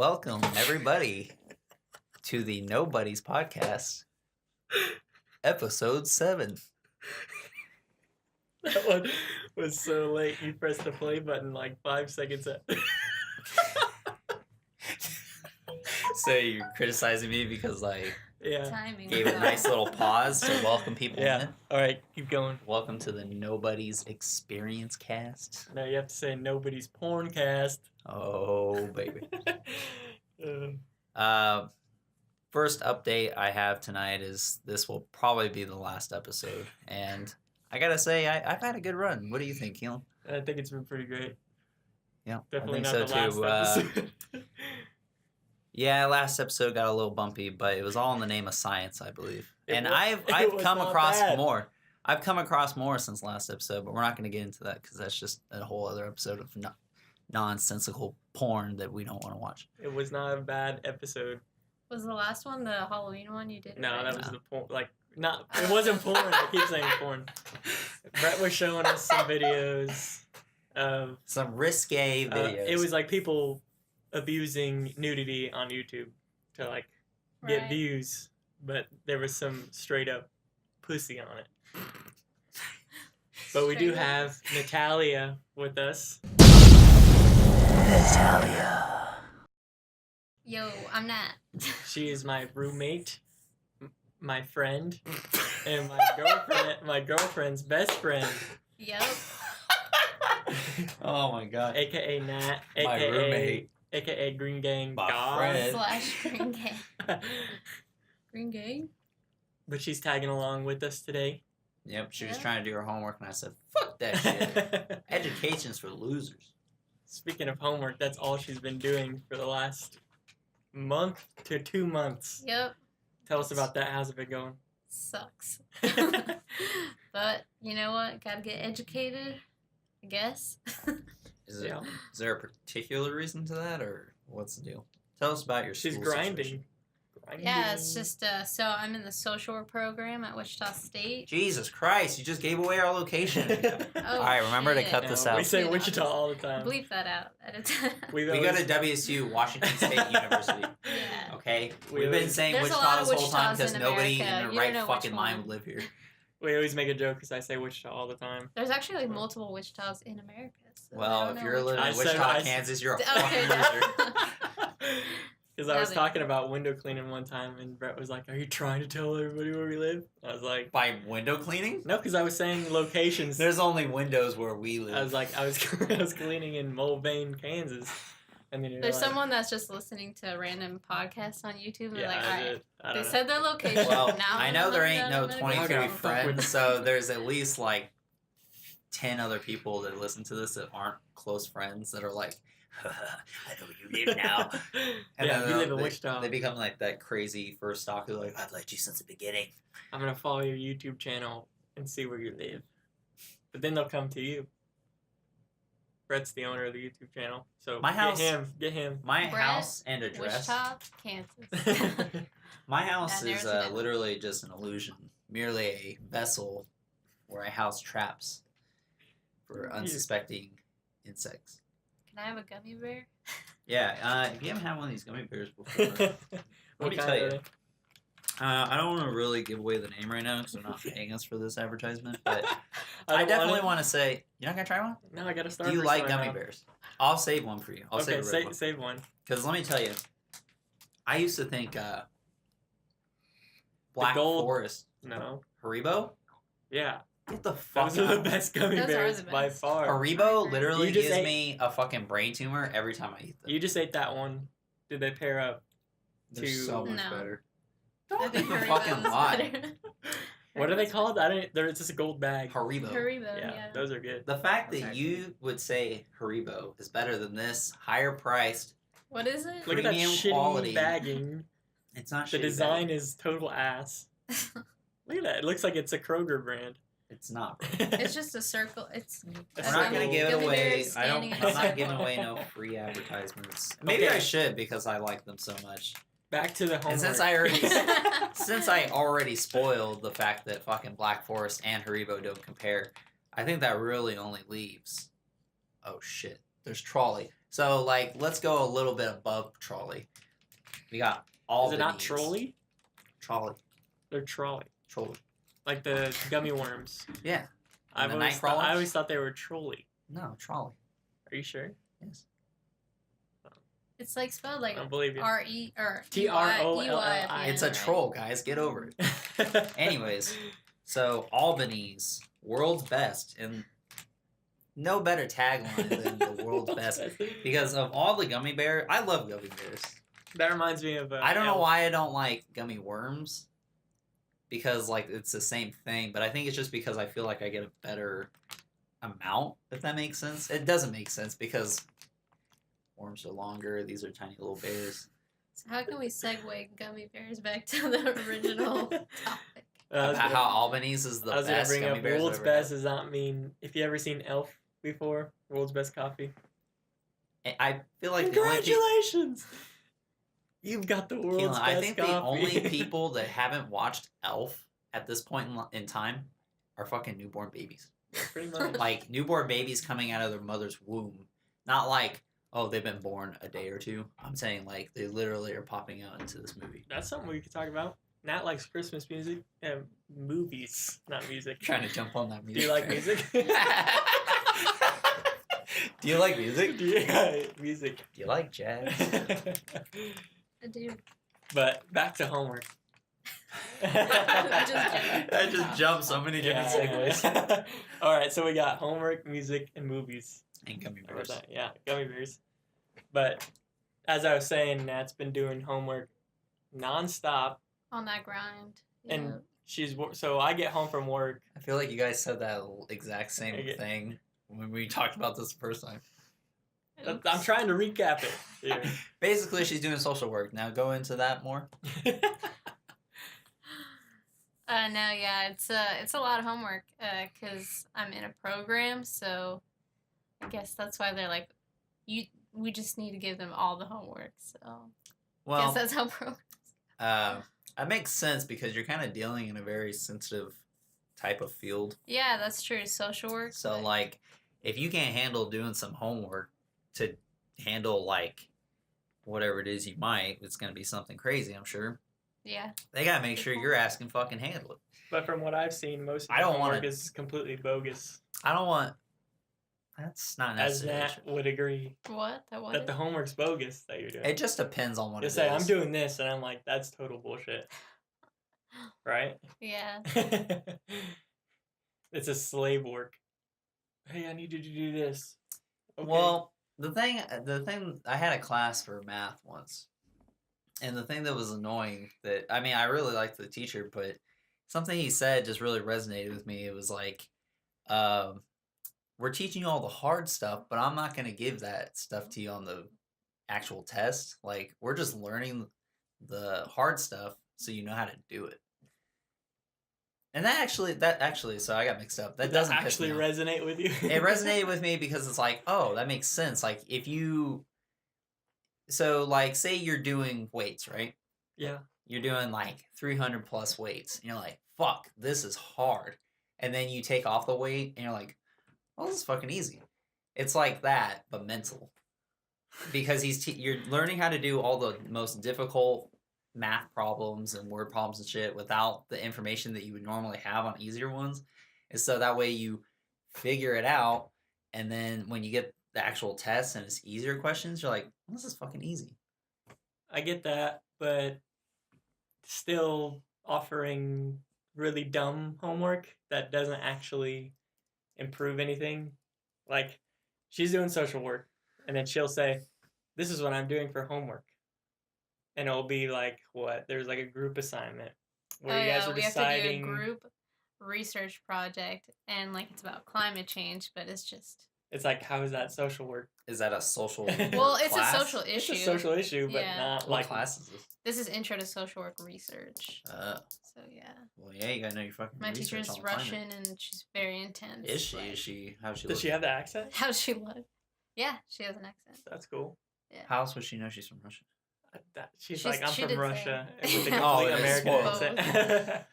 welcome everybody to the Nobody's Podcast, episode 7. That one was so late. You pressed the play button like 5 seconds up. So you're criticizing me because I Yeah. Timing. gave a nice little pause to welcome people Yeah. in. All right, keep going. Welcome to the Nobody's Experience Cast. Now you have to say nobody's porn cast. Oh, baby. Uh, First update I have tonight is this will probably be the last episode. And I gotta say, I've had a good run. What do you think, Keelan? I think it's been pretty great. Yeah, Definitely I not think the so last too. episode. Yeah, last episode got a little bumpy, but it was all in the name of science, I believe. And I've it was come not across bad. more. I've come across more since last episode, but we're not going to get into that because that's just a whole other episode of nonsensical porn that we don't want to watch. It was not a bad episode. Was the last one the Halloween one you did? No, right? that was the porn. Like, not. It wasn't porn. I keep saying porn. Brett was showing us some videos of. Some risque videos. It was like people abusing nudity on YouTube to like get Right. views, but there was some straight up pussy on it. But we do Straight up. have Natalia with us. Natalia. Yo, I'm not. She is my roommate, my friend, and my girlfriend's best friend, Yep. Oh my god. aka Nat, My aka roommate. aka Green Gang My God. friend. /. Green Gang. Green Gang? But she's tagging along with us today. Yep, she was Yeah. trying to do her homework, and I said, fuck that shit. Education's for losers. Speaking of homework, that's all she's been doing for the last month to 2 months. Yep. Tell us about that. How's it been going? Sucks. But you know what? Gotta get educated, I guess. Is it? Yeah. Is there a particular reason to that, or what's the deal? Tell us about your She's school grinding. situation. Yeah, it's just so I'm in the social work program at Wichita State. Jesus Christ, you just gave away our location. Oh, Alright, remember to shit. cut this We out. say Yeah, Wichita I'll all the time. Bleep that out at a time. We've We go always- to WSU, Washington State University. Yeah. Okay? We We've been always- saying There's a Wichita lot of this whole time Wichitas because in nobody America. in You their don't right know fucking which mind one. would live here. We always make a joke because I say Wichita all the time. There's actually multiple Wichitas in America. So I Well, don't if know you're which living one. in I said- Wichita, I- Kansas, you're a Okay, fucking yeah. loser. Because I Now was they- talking about window cleaning one time, and Brett was like, "Are you trying to tell everybody where we live?" I was like, By window cleaning? "No," because I was saying locations. There's only windows where we live. I was like, I was cleaning in Mulvane, Kansas, and then you're There's like, someone that's just listening to random podcasts on YouTube and they're like, I alright, did. I they don't know. said their location. Well, now I I'm know there living ain't down no in 23 Okay, fuck friends, with- so there's at least like 10 other people that listen to this that aren't close friends that are like, I know where you live now. And Yeah, then we live in they- Wichita. They become like that crazy first stalker, like, I've liked you since the beginning. I'm gonna follow your YouTube channel and see where you live, but then they'll come to you. Brett's the owner of the YouTube channel, so My house- Get him. My Brett, house and address. Wichita, Kansas. My house That is narrows it down. literally just an illusion, merely a vessel where I house traps for unsuspecting insects. Can I have a gummy bear? Yeah, if you haven't had one of these gummy bears before, What me kind tell are you. they? I don't want to really give away the name right now because they're not paying us for this advertisement, but I don't definitely it. want to say, you're not going to try one? No, I gotta start. Do you like gummy bears? I'll save one for you. I'll Okay, save a save one. Because let me tell you, I used to think Black gold- Forest, No. Haribo? Yeah, Get the fuck those are the out. best gummy Those are bears the by best. far. Haribo literally You just gives ate- me a fucking brain tumor every time I eat them. You just ate that one. Did they pair up? They're to- so much No. better. I Don't think even Haribo's fucking lie. better. What are they called? I don't. It's just a gold bag. Haribo. Haribo, Yeah, yeah. those are good. The fact that Sorry. you would say Haribo is better than this, higher priced, What is it? Look at that Premium shitty quality. bagging. it's not The shitty design bag. is total ass. Look at that. It looks like it's a Kroger brand. It's not. Bro. It's just a circle. It's. We're We're not gonna Gummy give it Gummy away. bears I don't. standing I'm not outside giving away no Walmart. free advertisements. Maybe Okay. I should because I like them so much. Back to the homework. And since I already spoiled the fact that fucking Black Forest and Haribo don't compare, I think that really only leaves. Oh shit! There's Trolley. So like, let's go a little bit above trolley. We got Is Albany's. it not trolley? Trolley. They're trolley. Trolley. Like the gummy worms. Yeah. I the always Nightcrawlers? thought they were trolley. No, trolley. Are you sure? Yes. It's like spelled like I don't believe you. R-E or T-R-O-L-L-I. It's a troll, guys. Get over it. Anyways, so Albany's world's best, and no better tagline than the world's best because of all the gummy bears. I love gummy bears. That reminds me of. I don't know why I don't like gummy worms because like it's the same thing, but I think it's just because I feel like I get a better amount, if that makes sense. It doesn't make sense because worms are longer. These are tiny little bears. So how can we segue gummy bears back to the original topic? About how Albany's is the I was gonna best bring gummy up bears world's I've ever best does not mean if you ever seen Elf before, world's best coffee. had. I feel like the only people, Congratulations! You've got the world's best I think coffee. the only people that haven't watched Elf at this point in time are fucking newborn babies. Yeah, pretty much. Like newborn babies coming out of their mother's womb. Not like, oh, they've been born a day or two. I'm saying like they literally are popping out into this movie. That's something we could talk about. Nat likes Christmas music and movies, not music. Trying to jump on that music. Do you like train. music? Do you like music? Yeah, music. Do you like jazz? I do. But back to homework. I just jumped so many different segues. All right, so we got homework, music, and movies. And gummy Or bears. that- Yeah, gummy bears. But as I was saying, Nat's been doing homework nonstop. On that grind. And so I get home from work. I feel like you guys said that exact same Okay. thing when we talked about this the first time. Yeah. I'm trying to recap it here. Basically, she's doing social work. Now go into that more. No, yeah, it's a lot of homework because I'm in a program, so I guess that's why they're like, we just need to give them all the homework. So I Well, guess that's how programs. that makes sense because you're kind of dealing in a very sensitive type of field. Yeah, that's true. Social work. So, but- like, if you can't handle doing some homework to handle, like, whatever it is you might, it's going to be something crazy, I'm sure. yeah, They got to make sure you're asking fucking handle it. But from what I've seen, most of the I don't homework wanna- is completely bogus. I don't want. That's not As necessarily Nat true. would agree what that was. that the homework's bogus that you're doing. It just depends on what You it say, is. I'm doing this, and I'm like, that's total bullshit. Right? Yeah. It's a slave work. Hey, I need you to do this. Okay. Well, the thing I had a class for math once, and the thing that was annoying that I really liked the teacher, but something he said just really resonated with me. It was like, we're teaching you all the hard stuff, but I'm not going to give that stuff to you on the actual test. Like, we're just learning the hard stuff so you know how to do it. And that actually, so I got mixed up. That Did doesn't that piss me actually off. resonate with you. It resonated with me because it's like, oh, that makes sense. Like, if you, so like, say you're doing weights, right? Yeah. You're doing like 300 plus weights, and you're like, fuck, this is hard. And then you take off the weight, and you're like, oh, this is fucking easy. It's like that, but mental. Because you're learning how to do all the most difficult math problems and word problems and shit without the information that you would normally have on easier ones. And so that way you figure it out, and then when you get the actual test and it's easier questions, you're like, this is fucking easy. I get that, but still offering really dumb homework that doesn't actually improve anything. Like, she's doing social work, and then she'll say, this is what I'm doing for homework. And it'll be like, what? There's like a group assignment where you guys are we deciding. have to do a group research project, and like it's about climate change, but it's just It's like, how is that social work? Is that a social well, it's class? a social It's issue. a social issue, but Yeah. not What like class is this? This is intro to social work research. So yeah, Well, yeah, you gotta know your fucking my research teacher's on climate. Russian, and she's very intense. Is she? but- Is she? How's she? Does she look? have the accent? How does she look? Yeah, she has an accent. That's cool. How else would she know she's from Russia? She's like, I'm she from did say. Russia with a Oh, complete it's American spoiled. accent.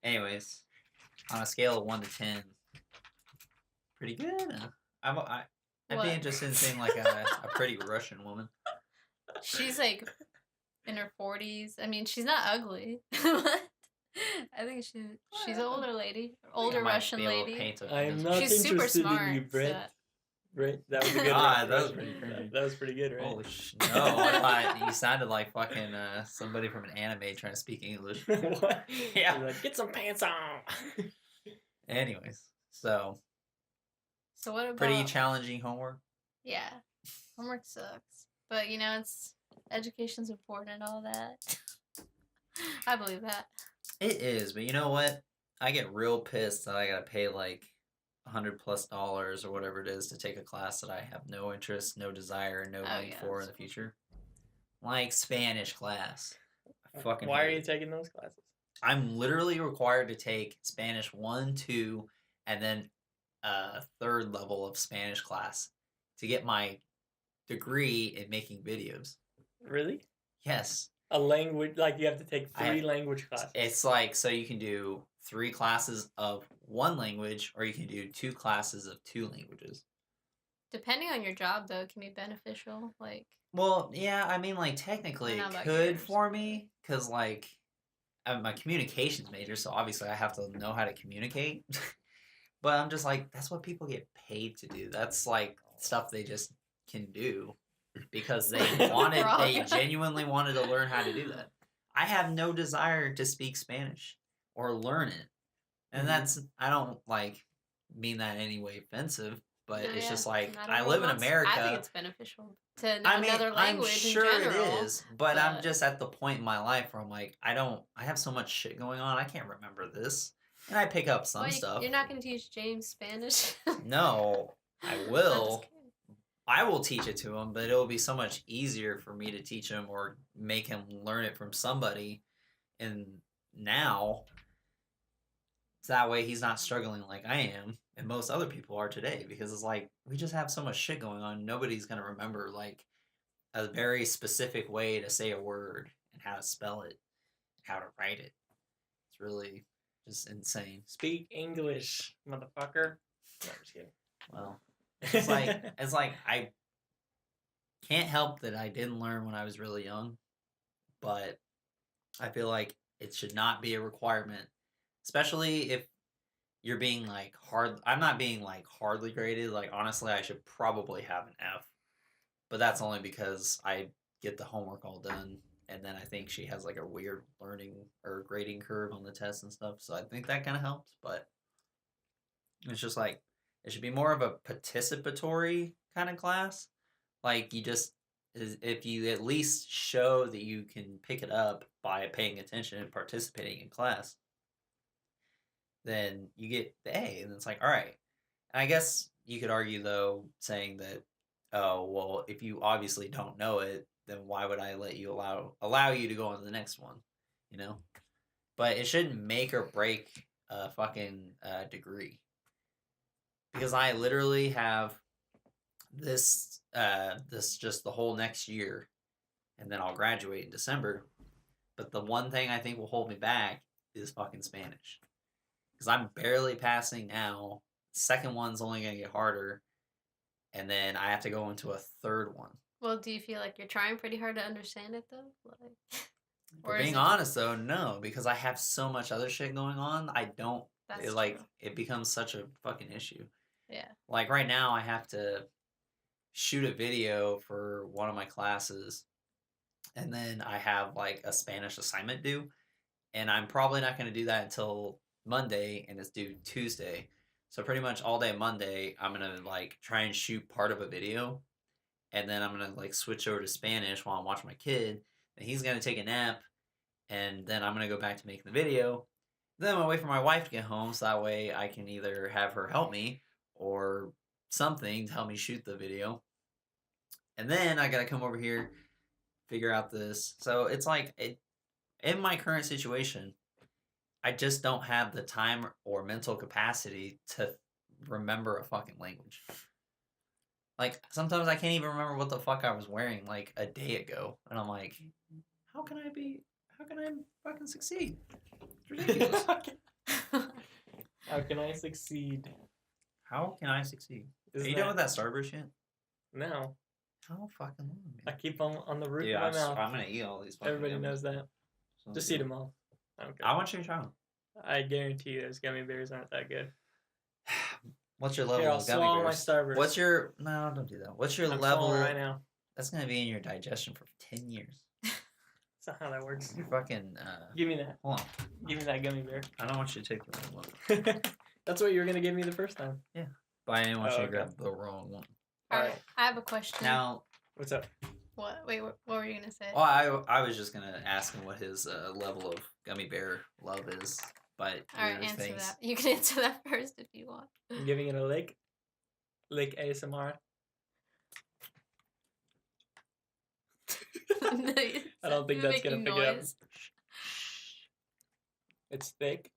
Anyways, on a scale of 1 to 10, pretty good. I'd What? be interested in seeing like a pretty Russian woman. She's like in her 40s. I mean, she's not ugly. I think she's an older lady, I older might Russian be able to lady. paint a I'm picture. not She's super interested smart. in you, so Brett. Right? That was a good God, one. that was pretty crazy. That was pretty good, right? Holy no! I thought you sounded like fucking somebody from an anime trying to speak English. What? Yeah. You're like, get some pants on. Anyways, so So what about pretty challenging homework. Yeah, homework sucks, but you know education's important and all that. I believe that. It is, but you know what? I get real pissed that I gotta pay like $100+ or whatever it is to take a class that I have no interest, no desire, and no Oh, need yeah, for in the future. Like Spanish class. I fucking Why are hate you it. taking those classes? I'm literally required to take Spanish 1, 2, and then a third level of Spanish class to get my degree in making videos. Really? Yes. A language, like you have to take I- 3 language classes. It's like, so you can do 3 classes of 1 language, or you can do 2 classes of 2 languages. Depending on your job, though, it can be beneficial. Like, Well, yeah, I mean, like, technically know it about could yours, for me, because, like, I'm a communications major, so obviously I have to know how to communicate. But I'm just like, that's what people get paid to do. That's, like, stuff they just can do because they Wrong. genuinely wanted to learn how to do that. I have no desire to speak Spanish or learn it. And Mhm. I don't, like, mean that in any way offensive, but no, it's yeah, just like, not I everyone live in wants- America. I think it's beneficial to know I mean, another I'm language sure in general. it is, but I'm but- just at the point in my life where I'm like, I have so much shit going on, I can't remember this. And I pick up some Well, stuff. You're not going to teach James Spanish. No, I I'm just will. kidding. I will teach it to him, but it'll be so much easier for me to teach him or make him learn it from somebody. And now, so that way he's not struggling like I am and most other people are today, because it's like we just have so much shit going on. Nobody's gonna remember like a very specific way to say a word and how to spell it, how to write it. It's really just insane. Speak English, motherfucker. No, I'm just kidding. Well, it's like I can't help that I didn't learn when I was really young, but I feel like it should not be a requirement, especially if you're being like hard. I'm not being like hardly graded. Like honestly, I should probably have an F, but that's only because I get the homework all done, and then I think she has like a weird learning or grading curve on the tests and stuff. So I think that kind of helps, but it's just like it should be more of a participatory kind of class. Like you just if you at least show that you can pick it up by paying attention and participating in class, then you get the A, and it's like, all right. And I guess you could argue though, saying that, oh well, if you obviously don't know it, then why would I let you allow you to go on to the next one, you know? But it shouldn't make or break a fucking degree, because I literally have this just the whole next year, and then I'll graduate in December. But the one thing I think will hold me back is fucking Spanish, because I'm barely passing now. Second one's only gonna get harder, and then I have to go into a third one. Well, do you feel like you're trying pretty hard to understand it, though? Like, For or is being it honest though, no, because I have so much other shit going on. I don't. That's It, like true. it becomes such a fucking issue. Yeah. Like right now, I have to shoot a video for one of my classes, and then I have like a Spanish assignment due, and I'm probably not going to do that until Monday, and it's due Tuesday. So pretty much all day Monday, I'm gonna like try and shoot part of a video, and then I'm gonna like switch over to Spanish while I'm watching my kid. And he's gonna take a nap, and then I'm gonna go back to making the video. Then I'm gonna wait for my wife to get home, so that way I can either have her help me or something to help me shoot the video. And then I gotta come over here, figure out this. So it's like in my current situation, I just don't have the time or mental capacity to remember a fucking language. Like sometimes I can't even remember what the fuck I was wearing like a day ago, and I'm like, how can I fucking succeed? It's ridiculous. How can I succeed? How can I succeed? Are Isn't you done that- with that Starburst yet? No, How fucking long, I man? keep on the roof Dude, of my mouth. I'm gonna eat all these. Fucking Everybody gummies. knows that. So Just good. eat them all. I don't care. I want you to try them. I guarantee you those gummy bears aren't that good. What's your level Here, I'll of gummy swallow my bears? Starburst. What's your no? Don't do that. What's your I'm level? swallowing right now. That's gonna be in your digestion for 10 years. That's not how that works. You're fucking. Give me that. Hold on. Give me that gummy bear. I don't want you to take the wrong one. That's what you were gonna give me the first time. But I didn't want Oh, you to okay. grab the wrong one. All Alright. right, I have a question. Now, What's up? What? Wait, what were you gonna say? well, I was just gonna ask him what his level of gummy bear love is. But All right, your answer things. that. You can answer that first if you want. I'm giving it a lick. Lick ASMR. No, I don't think you're that's gonna making pick it up. noise. It's thick.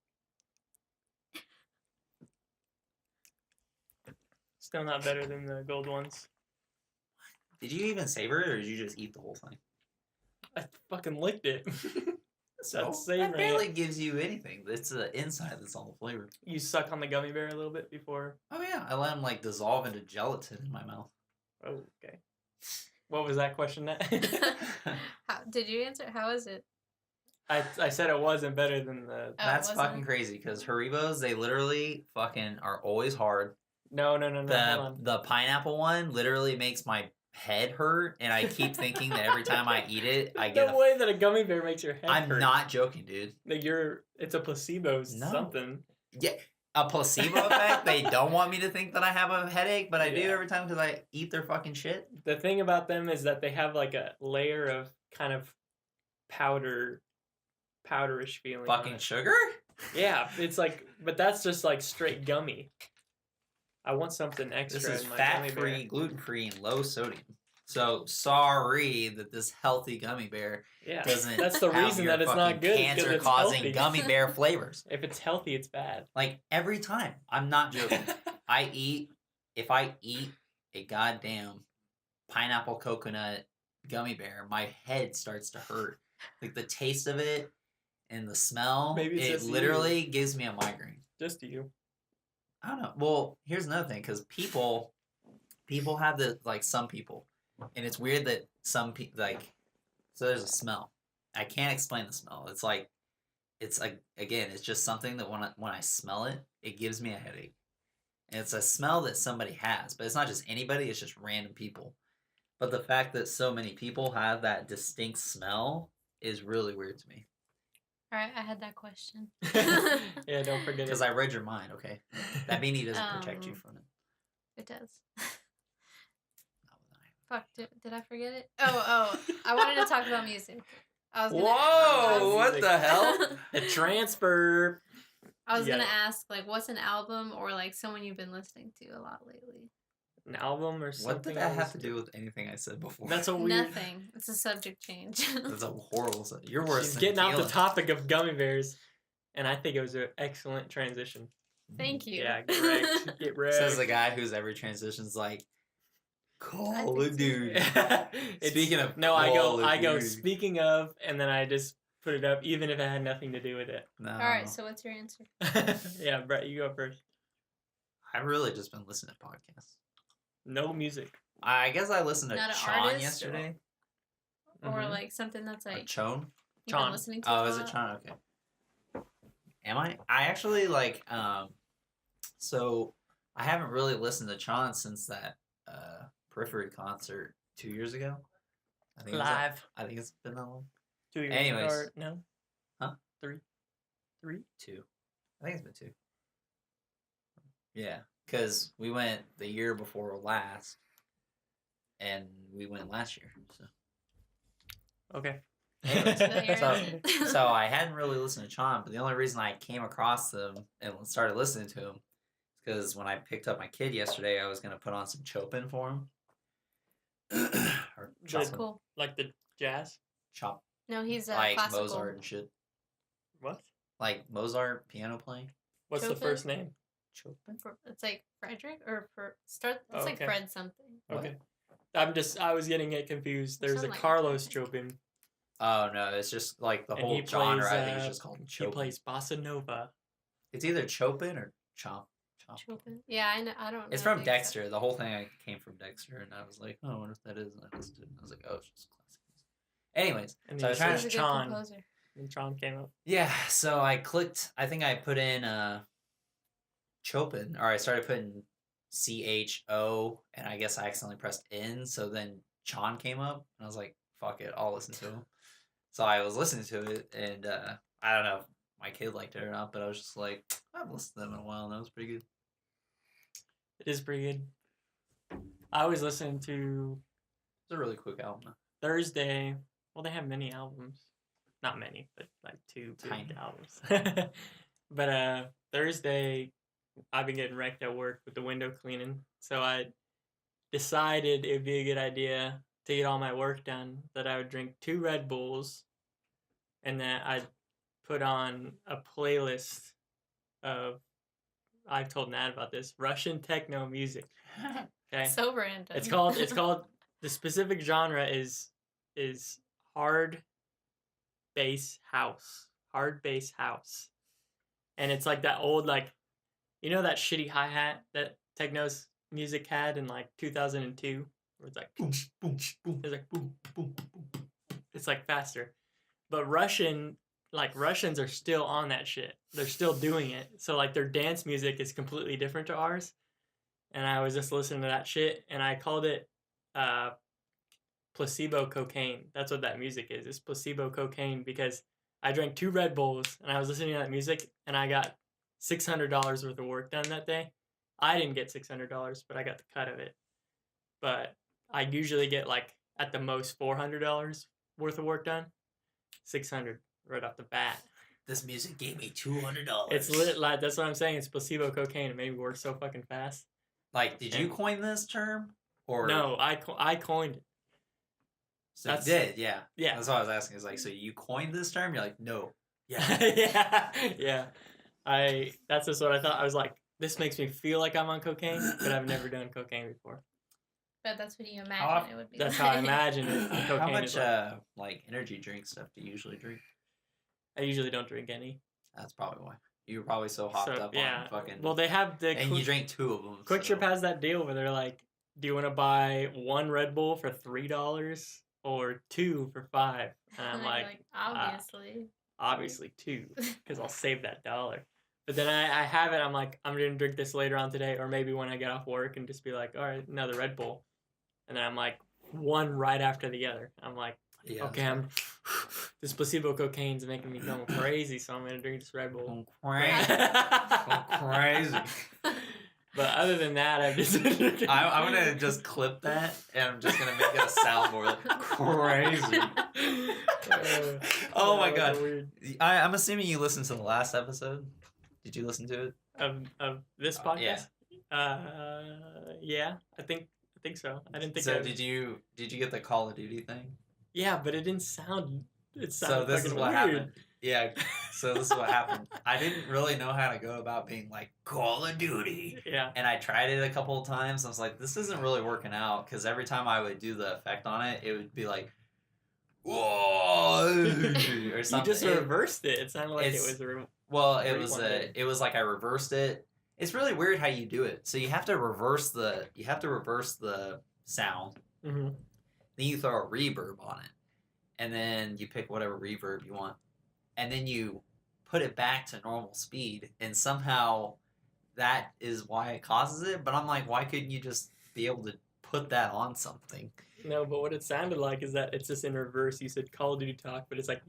Still not better than the gold ones. Did you even savor it, or did you just eat the whole thing? I fucking licked it. So That's that savory. barely gives you anything. It's the inside that's all the flavor. You suck on the gummy bear a little bit before. Oh yeah, I let him like dissolve into gelatin in my mouth. Oh, okay. What was that question? That How, did you answer? How is it? I said it wasn't better than the. Oh, That's wasn't fucking it? crazy because Haribos, they literally fucking are always hard. No. Hold The on. the pineapple one literally makes my head hurt, and I keep thinking that every time I eat it, I get No way that a gummy bear makes your head I'm hurt. not joking, dude. Like it's a placebo No. something. Yeah, a placebo effect. They don't want me to think that I have a headache, but I do Yeah. every time because I eat their fucking shit. The thing about them is that they have like a layer of kind of powderish feeling. on Fucking it. sugar? Yeah, it's like, but that's just like straight gummy. I want something extra. This is in my gummy fat-free, bear. gluten-free, and low sodium. So sorry that this healthy gummy bear Yeah, doesn't. that's the have reason your that it's fucking not good. 'cause it's Cancer-causing healthy. gummy bear flavors. If it's healthy, it's bad. Like every time, I'm not joking. If I eat a goddamn pineapple coconut gummy bear, my head starts to hurt. Like the taste of it and the smell, Maybe it's it just you. literally gives me a migraine. Just you. I don't know. Well, here's another thing, because people have the like some people, and it's weird that some people like. So there's a smell. I can't explain the smell. It's like again, it's just something that when I smell it, it gives me a headache. And it's a smell that somebody has, but it's not just anybody. It's just random people. But the fact that so many people have that distinct smell is really weird to me. All right, I had that question. Yeah, don't forget it. Because I read your mind. Okay, that beanie doesn't protect you Um, from it. It does. Not with an Fuck, did I forget it? Oh, I wanted to talk about music. I was gonna, Whoa! What music. the hell? A transfer. I was You gonna gotta- ask, like, what's an album or like someone you've been listening to a lot lately? An album or something. What did that have else? to do with anything I said before? That's a weird. Nothing. It's a subject change. That's a horrible. You're worse. She's than getting off the Keelan. topic of gummy bears, and I think it was an excellent transition. Thank you. Yeah, get wrecked. Get wrecked. Says the guy whose every transition's like, Call think of so. Duty. It's- Speaking of no, Call of I go. Duty. Speaking of, and then I just put it up, even if it had nothing to do with it. No. All right, so what's your answer? Yeah, Brett, you go first. I've really just been listening to podcasts. No music. I guess I listened to Not an Chon artist? yesterday. Or Mhm. like something that's Or like Chon? you've been Chon. listening to. Oh, a is it lot? Chon? Okay. Am I? I actually like. So I haven't really listened to Chon since that Periphery concert 2 years ago. I think it was that- Live. I think it's been that long. 2 years. Anyways. Or, no. Huh? 3. 2. I think it's been 2. Yeah, because we went the year before last, and we went last year. So, Okay. anyways, So you're so, in. so I hadn't really listened to Chon, but the only reason I came across them and started listening to him is because when I picked up my kid yesterday, I was gonna put on some Chopin for him. Or That's Chopin, Cool. Like the jazz. Chop, No, he's like classical. Mozart and shit, What? like Mozart piano playing. What's the Chopin? first name? Chopin. It's like Frederick or start. It's Oh, like okay. Fred something. What? Okay. I was getting it confused. There's a Sound like Carlos Frederick. Chopin. Oh no, it's just like the And whole he genre. plays, I think it's just called He Chopin. plays bossa nova. It's either Chopin or Chop. Chopin. Yeah, I know. I don't know. It's from Dexter. The whole thing came from Dexter, and I was like, oh, I wonder if that is. And I listened to it, and I was like, oh, it's just classic music. Anyways, And so I was then trying you He's to. a good Chan. composer. And Tron came up. Yeah, so I clicked. I think I put in Chopin, or I started putting CHO, and I guess I accidentally pressed N. So then Chan came up, and I was like, fuck it, I'll listen to him. So I was listening to it, and I don't know if my kid liked it or not, but I was just like, I've listened to them in a while, and that was pretty good. It is pretty good. I was listening to It's a really quick album. Thursday. Well, they have many albums. Not many, but like 2 big Tiny. albums. But Thursday, I've been getting wrecked at work with the window cleaning. So I decided it would be a good idea to get all my work done that I would drink 2 Red Bulls and that I'd put on a playlist of, I've told Nat about this, Russian techno music. Okay. So random. It's called the specific genre is hard bass house. Hard bass house. And it's like that old, like, you know that shitty hi-hat that techno's music had in like 2002? Where it's like boom, boom, boom. It's like boom, boom, boom. It's like faster. But Russians are still on that shit. They're still doing it. So like their dance music is completely different to ours. And I was just listening to that shit, and I called it placebo cocaine. That's what that music is. It's placebo cocaine because I drank 2 Red Bulls, and I was listening to that music, and I got $600 worth of work done that day. I didn't get $600, but I got the cut of it. But I usually get like at the most $400 worth of work done. $600 right off the bat. This music gave me $200. It's lit. Like that's what I'm saying. It's placebo cocaine. It made me work so fucking fast. Like, did you coin this term? Or No, I coined it. So you that's- did, yeah. Yeah. That's what I was asking. Is like, so you coined this term? You're like, no. Yeah. yeah. That's just what I thought. I was like, this makes me feel like I'm on cocaine, but I've never done cocaine before. But that's what you imagine it would be. That's how I imagine it. Cocaine How is much like. like energy drink stuff do you usually drink? I usually don't drink any. That's probably why. You were probably so hopped up on fucking. Well, they have the and you drank 2 of them. Quick Trip has that deal where they're like, do you want to buy 1 Red Bull for $3 or 2 for $5? And I'm like, obviously. obviously 2, because I'll save that $1. But then I have it. I'm like, I'm gonna drink this later on today, or maybe when I get off work, and just be like, all right, another Red Bull. And then I'm like, one right after the other. I'm like, Yeah, okay, this placebo cocaine's making me go crazy, so I'm gonna drink this Red Bull. Crazy. But other than that, I've just been drinking. I'm gonna just clip that, and I'm just gonna make it a soundboard. Like, crazy. Oh my god. Weird. I'm assuming you listened to the last episode. Did you listen to it? Of this podcast? Yeah, I think so. I didn't think So. I... Did you get the Call of Duty thing? Yeah, but it didn't sound. It So sounded this is fucking what weird. happened. Yeah. So this is what happened. I didn't really know how to go about being like Call of Duty. Yeah. And I tried it a couple of times. I was like, this isn't really working out because every time I would do the effect on it, it would be like, whoa, or something. You just reversed it. It sounded like it it's- was a. Well, it Great was one, dude. it was like I reversed it. It's really weird how you do it. So you have to reverse the sound. Mm-hmm. Then you throw a reverb on it, and then you pick whatever reverb you want, and then you put it back to normal speed, and somehow that is why it causes it. But I'm like, why couldn't you just be able to put that on something? No, but what it sounded like is that it's just in reverse. You said Call of Duty talk, but it's like.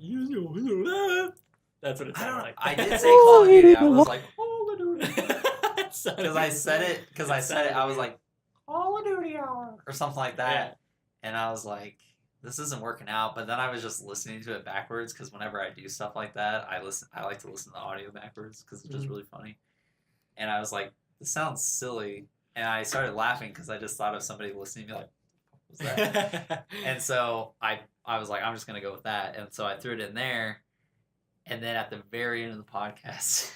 That's what it I sounded don't. like. I did say Call of Duty. I was like Call of Duty Because because I said it. Because I said it. I was like Call of Duty hour or something like that. Yeah. And I was like, this isn't working out. But then I was just listening to it backwards because whenever I do stuff like that, I like to listen to the audio backwards because it's just Mhm. really funny. And I was like, this sounds silly. And I started laughing because I just thought of somebody listening to me like, what was that? And so I was like, I'm just going to go with that. And so I threw it in there. And then at the very end of the podcast,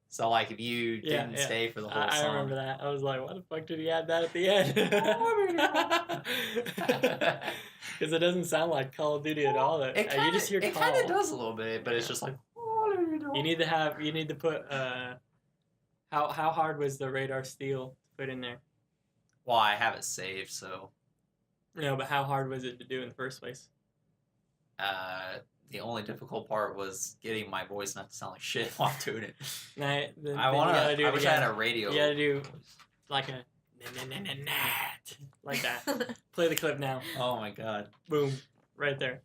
so like if you Yeah, didn't yeah. stay for the whole I song. remember that. I was like, why the fuck did he add that at the end? Because it doesn't sound like Call of Duty at all. It You just hear it Call. does a little bit, but it's just like, You need to put How hard was the radar steel to put in there? Well, I have it saved, so No, but how hard was it to do in the first place? the only difficult part was getting my voice not to sound like shit while doing it. Nah, then I you want gotta do to. I it wish I had again. a radio. You gotta do like a like that. Play the clip now. Oh my god. Boom, right there.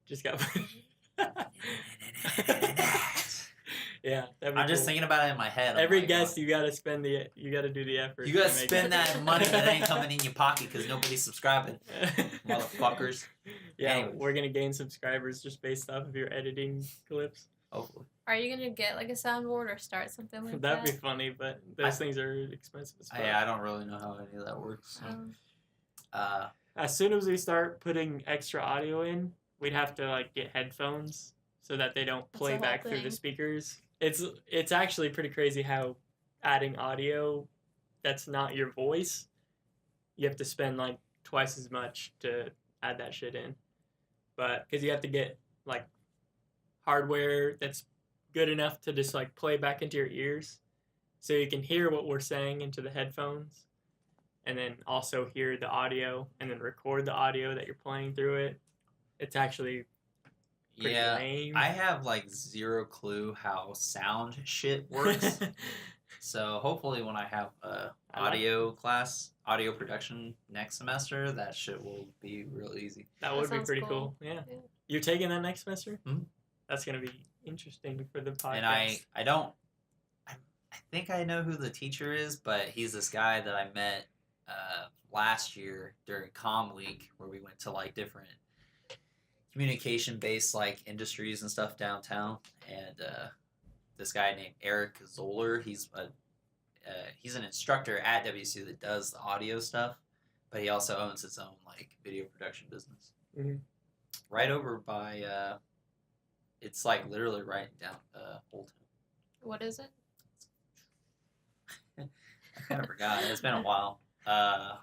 Just got. Yeah, that'd be I'm just cool. thinking about it in my head. I'm Every like, guest, you gotta do the effort. you gotta to make spend it. that money that ain't coming in your pocket because nobody's subscribing, motherfuckers. Yeah, Anyways. we're gonna gain subscribers just based off of your editing clips. Hopefully. Are you gonna get like a soundboard or start something like That'd that? be funny, but those things are expensive as fuck. Yeah, I don't really know how any of that works. So. Um, As soon as we start putting extra audio in, we'd have to like get headphones so that they don't That's play a whole back through the thing. speakers. It's actually pretty crazy how adding audio that's not your voice, you have to spend like twice as much to add that shit in. But because you have to get like hardware that's good enough to just like play back into your ears so you can hear what we're saying into the headphones and then also hear the audio and then record the audio that you're playing through it. It's actually pretty Yeah, lame. I have like zero clue how sound shit works. So hopefully when I have audio class, audio production next semester, that shit will be real easy. That That would be sounds pretty cool. cool. Yeah. Yeah. You're taking that next semester? Mhm. That's going to be interesting for the podcast. And I think I know who the teacher is, but he's this guy that I met last year during Com Week, where we went to like different communication based like industries and stuff downtown. And this guy named Eric Zoller, he's an instructor at WSU that does the audio stuff, but he also owns his own like video production business. Mhm. Right over by it's like literally right down Old Town. what is it? I kind of forgot. It's been a while. Yeah.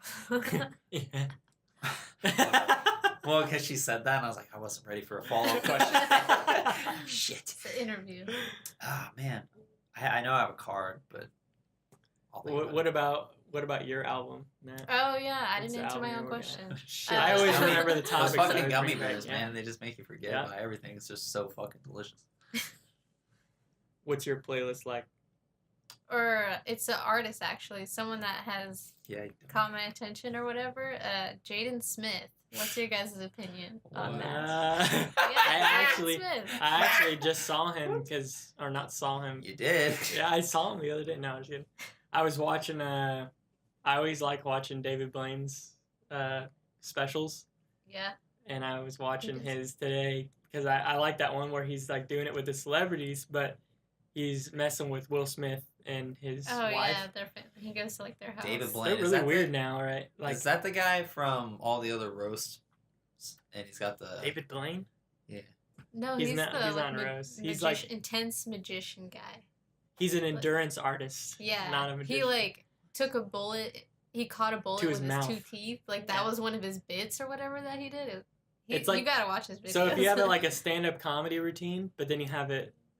Well, because she said that, and I was like, I wasn't ready for a follow-up question. Shit. It's an interview. Oh man, I know I have a card, but I'll think what about about your album, Nat? Oh yeah, I What's didn't the answer my album own you're working question. it. Shit. I always I mean, remember the Those topics. that I fucking would gummy bring back, bears, yeah. man. They just make you forget Yeah. about everything. It's just so fucking delicious. What's your playlist like? Or it's an artist actually, someone that has Yeah. caught my attention or whatever. Jaden Smith. What's your guys' opinion on What? that? I Jaden actually Smith. I actually just saw him or not saw him. You did. Yeah, I saw him the other day. No, I was kidding. I was watching. I always like watching David Blaine's specials, Yeah. and I was watching He does. his today because I like that one where he's like doing it with the celebrities, but he's messing with Will Smith and his Oh wife. yeah, he goes to like their house. David Blaine. They're Is really that weird the- now, right? Like Is that the guy from all the other roasts? And he's got the David Blaine. No, He's he's not- the he's like, not Rose. He's like- intense magician guy. He's an endurance artist. Yeah. not a magician. He like took a bullet. He caught a bullet To with his his mouth. 2 teeth. Like that Yeah. was one of his bits or whatever that he did. It's like- you gotta watch his videos. So if you have it like a stand-up comedy routine, but then you have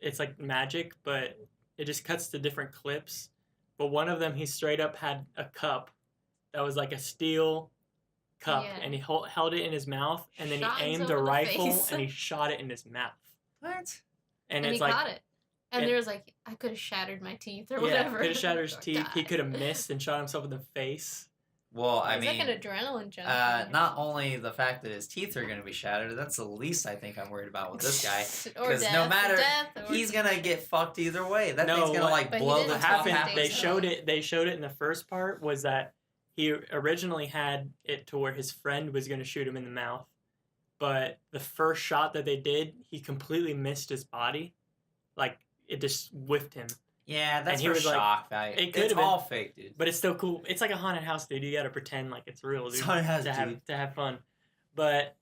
it's like magic, but it just cuts to different clips. But one of them, he straight up had a cup that was like a steel cup, Yeah. and he held it in his mouth, and then Shot he aimed himself a in the rifle face. and he shot it in his mouth. what? And, and it's he like, caught it. And it- there was like, I could have shattered my teeth or yeah, whatever. could have shattered his Or teeth. He died. could have missed and shot himself in the face. Well, I He's mean, like an adrenaline junkie. not only the fact that his teeth are going to be shattered, that's the least I think I'm worried about with this guy. Or 'cause death, no matter- or He's going to get fucked either way. That No, thing's going to what- like But he blow the didn't What top tell half. happened? me They so. showed it. They showed it in the first part was that he originally had it to where his friend was going to shoot him in the mouth, but the first shot that they did, he completely missed his body, like it just whiffed him. Yeah, that's And he for was like- shock value. it could It's have been- all fake, dude. But it's still cool. It's like a haunted house, dude. You got to pretend like it's real, dude, It's haunted house, to dude. have fun. But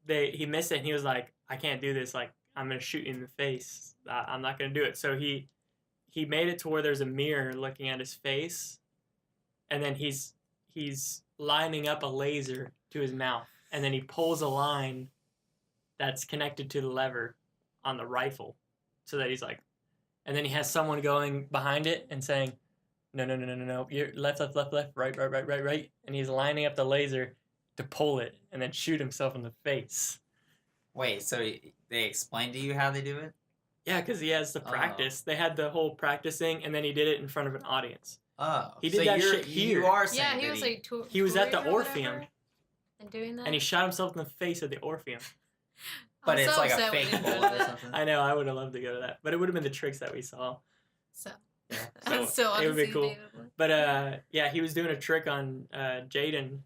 he missed it, and he was like, "I can't do this. Like I'm gonna shoot you in the face. I'm not gonna do it." So he made it to where there's a mirror looking at his face, and then he's lining up a laser to his mouth, and then he pulls a line that's connected to the lever on the rifle, so that he's like, and then he has someone going behind it and saying, no, you're left, right, and he's lining up the laser to pull it and then shoot himself in the face. Wait, so they explained to you how they do it? Yeah, because he has the practice. They had the whole practicing, and then he did it in front of an audience. Oh, He did that shit here. You are saying Yeah, he that was like He was at the touring or Orpheum. whatever and doing that. And he shot himself in the face at the Orpheum. but I'm it's so like a upset we fake didn't go to bullet or that. something. I know, I would have loved to go to that. But it would have been the tricks that we saw. So, Yeah. So I still want it to would be see cool. David Blaine. But yeah, he was doing a trick on Jaden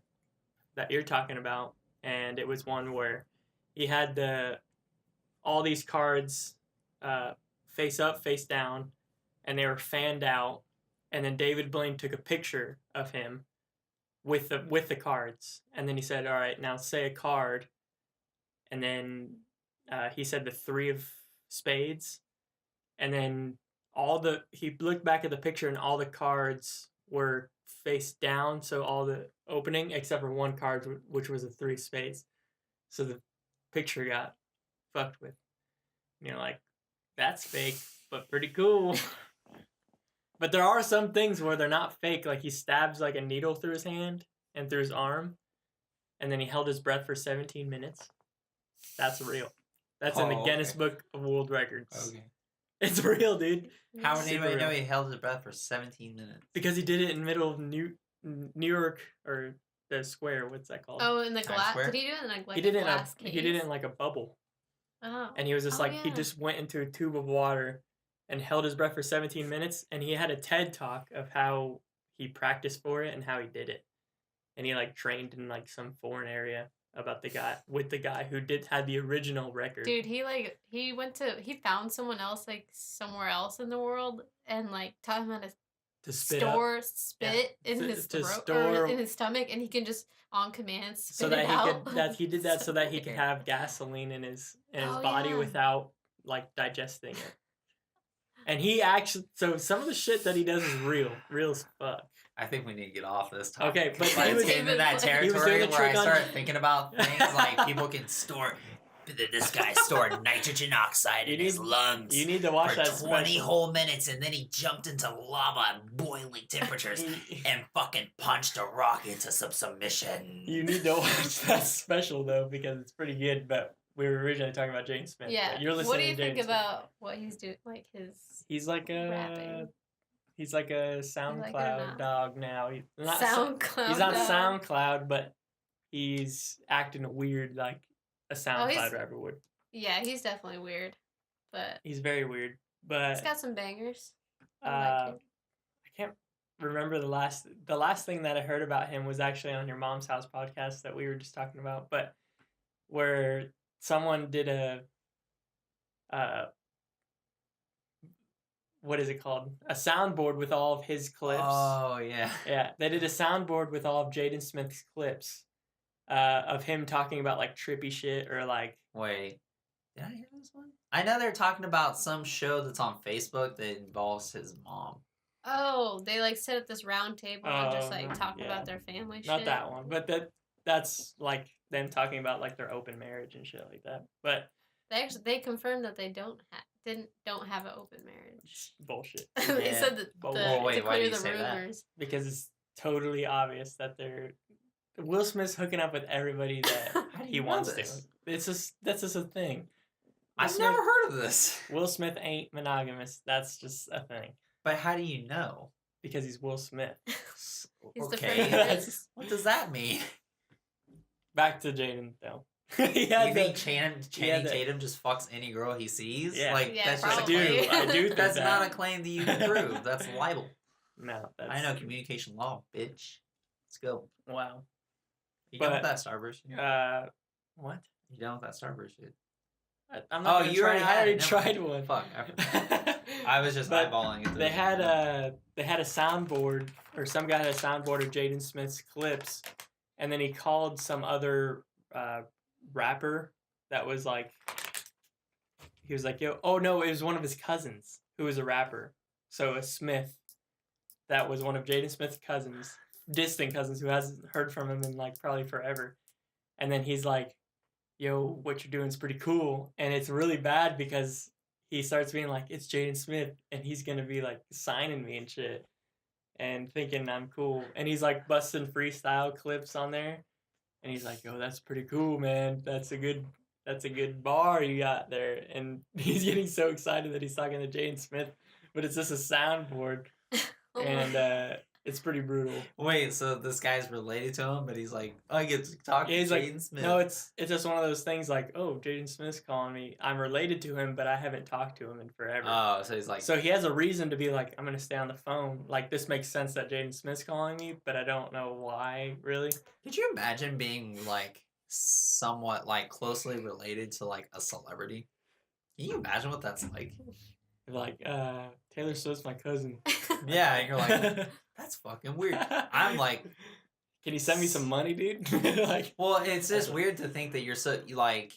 that you're talking about. And it was one where he had all these cards face up, face down, and they were fanned out. And then David Blaine took a picture of him with the cards, and then he said, "All right, now say a card." And then he said the 3 of spades, and then he looked back at the picture, and all the cards were face down, so all the opening except for one card, which was a 3 of spades. So the picture got fucked with. And you're like, that's fake, but pretty cool. But there are some things where they're not fake. Like he stabs like a needle through his hand and through his arm, and then he held his breath for 17 minutes. That's real. That's in the Guinness Book of World Records. Okay. It's real, dude. How would Super anybody know real. he held his breath for 17 minutes? Because he did it in the middle of New York, or the square. What's that called? Oh, in the Times glass. Square? Did he do it in like he did it a glass in he did it case? in like a bubble, Oh. and he was just Oh, he yeah. just went into a tube of water and held his breath for 17 minutes, and he had a TED talk of how he practiced for it and how he did it, and he like trained in like some foreign area about the guy who had the original record. Dude, he found someone else like somewhere else in the world and like taught him how to to spit up, spit in his to throat store- or in his stomach, and he can just on command spit so that it he out. could he did that so that he could weird. have gasoline in his Oh, body yeah. without like digesting it. And he actually, so some of the shit that he does is real as fuck. I think we need to get off this topic. Okay, but Like, he was- it's getting into that he was doing territory a where I trick on- start thinking about things like people can store. This guy stored nitrogen oxide in his lungs You need to watch for that 20 special. whole minutes, and then he jumped into lava at boiling temperatures and fucking punched a rock into some submission. You need to watch that special though, because it's pretty good. But we were originally talking about Jaden Smith. Yeah. But you're listening What do you to think Jaden Smith. about what he's doing? Like his. He's like a rapping? he's like a like it or SoundCloud not? dog now. He's not SoundCloud. He's not dog? SoundCloud, but he's acting weird like a SoundCloud he's- rapper would. Yeah, he's definitely weird, but He's very weird. he's But got some bangers. I uh, like it. I can't remember the last thing that I heard about him was actually on your Mom's House podcast that we were just talking about, but where someone did a what is it called? A soundboard with all of his clips. Oh, yeah. Yeah, they did a soundboard with all of Jaden Smith's clips of him talking about like trippy shit or like Wait. Did I hear this one? I know they're talking about some show that's on Facebook that involves his mom. Oh, they like sit at this round table and just Oh, like talk yeah. about their family not shit. that one, but that's like them talking about like their open marriage and shit like that. But They confirmed that they don't have an open marriage. it's bullshit They Yeah. said that But wait, to why do clear you the say that? rumors. because it's totally obvious that Will Smith's hooking up with everybody that How do he you know wants this? to. That's just a thing. I've Smith- never heard of this. Will Smith ain't monogamous. That's just a thing But how do you know? because he's Will Smith. He's the Okay. first. What does that mean? Back to Jaden though. He You had think the- Channing yeah, the- Tatum just fucks any girl he sees? Yeah. Like Yeah, that's I just probably. do. I do think That's that. not a claim that you can prove. That's libel. No, that's I know communication law, bitch. Let's go. Wow. You done with But, that Starburst? What? You done with that Starburst shit? I'm Oh, gonna you try- already I had already it. Never tried mind. one. Fuck. I was just But eyeballing it. They had a soundboard, or some guy had a soundboard of Jaden Smith's clips, and then he called some other rapper that was like, he was like, yo, oh no, it was one of his cousins who was a rapper. So a Smith, that was one of Jaden Smith's cousins, distant cousins who hasn't heard from him in like probably forever. And then he's like, yo, what you're doing is pretty cool. And it's really bad because he starts being like, it's Jaden Smith, and he's going to be like signing me and shit and thinking I'm cool. And he's like busting freestyle clips on there. And he's like, yo, that's pretty cool, man. That's a good bar you got there. And he's getting so excited that he's talking to Jaden Smith, but it's just a soundboard. Oh And my- it's pretty brutal. Wait, so this guy's related to him, but he's like, I get to talk Yeah, to he's like, Jaden Smith. no, it's just one of those things like, oh, Jaden Smith's calling me. I'm related to him, but I haven't talked to him in forever. Oh, so he's like, So he has a reason to be like, I'm gonna stay on the phone. Like, this makes sense that Jaden Smith's calling me, but I don't know why really. could you imagine being like somewhat like closely related to like a celebrity? Can you imagine what that's like? Like, Taylor Swift's my cousin. Yeah, and you're like, that's fucking weird. I'm like, can you send me some money, dude? Like, well, it's just weird to think that you're so like,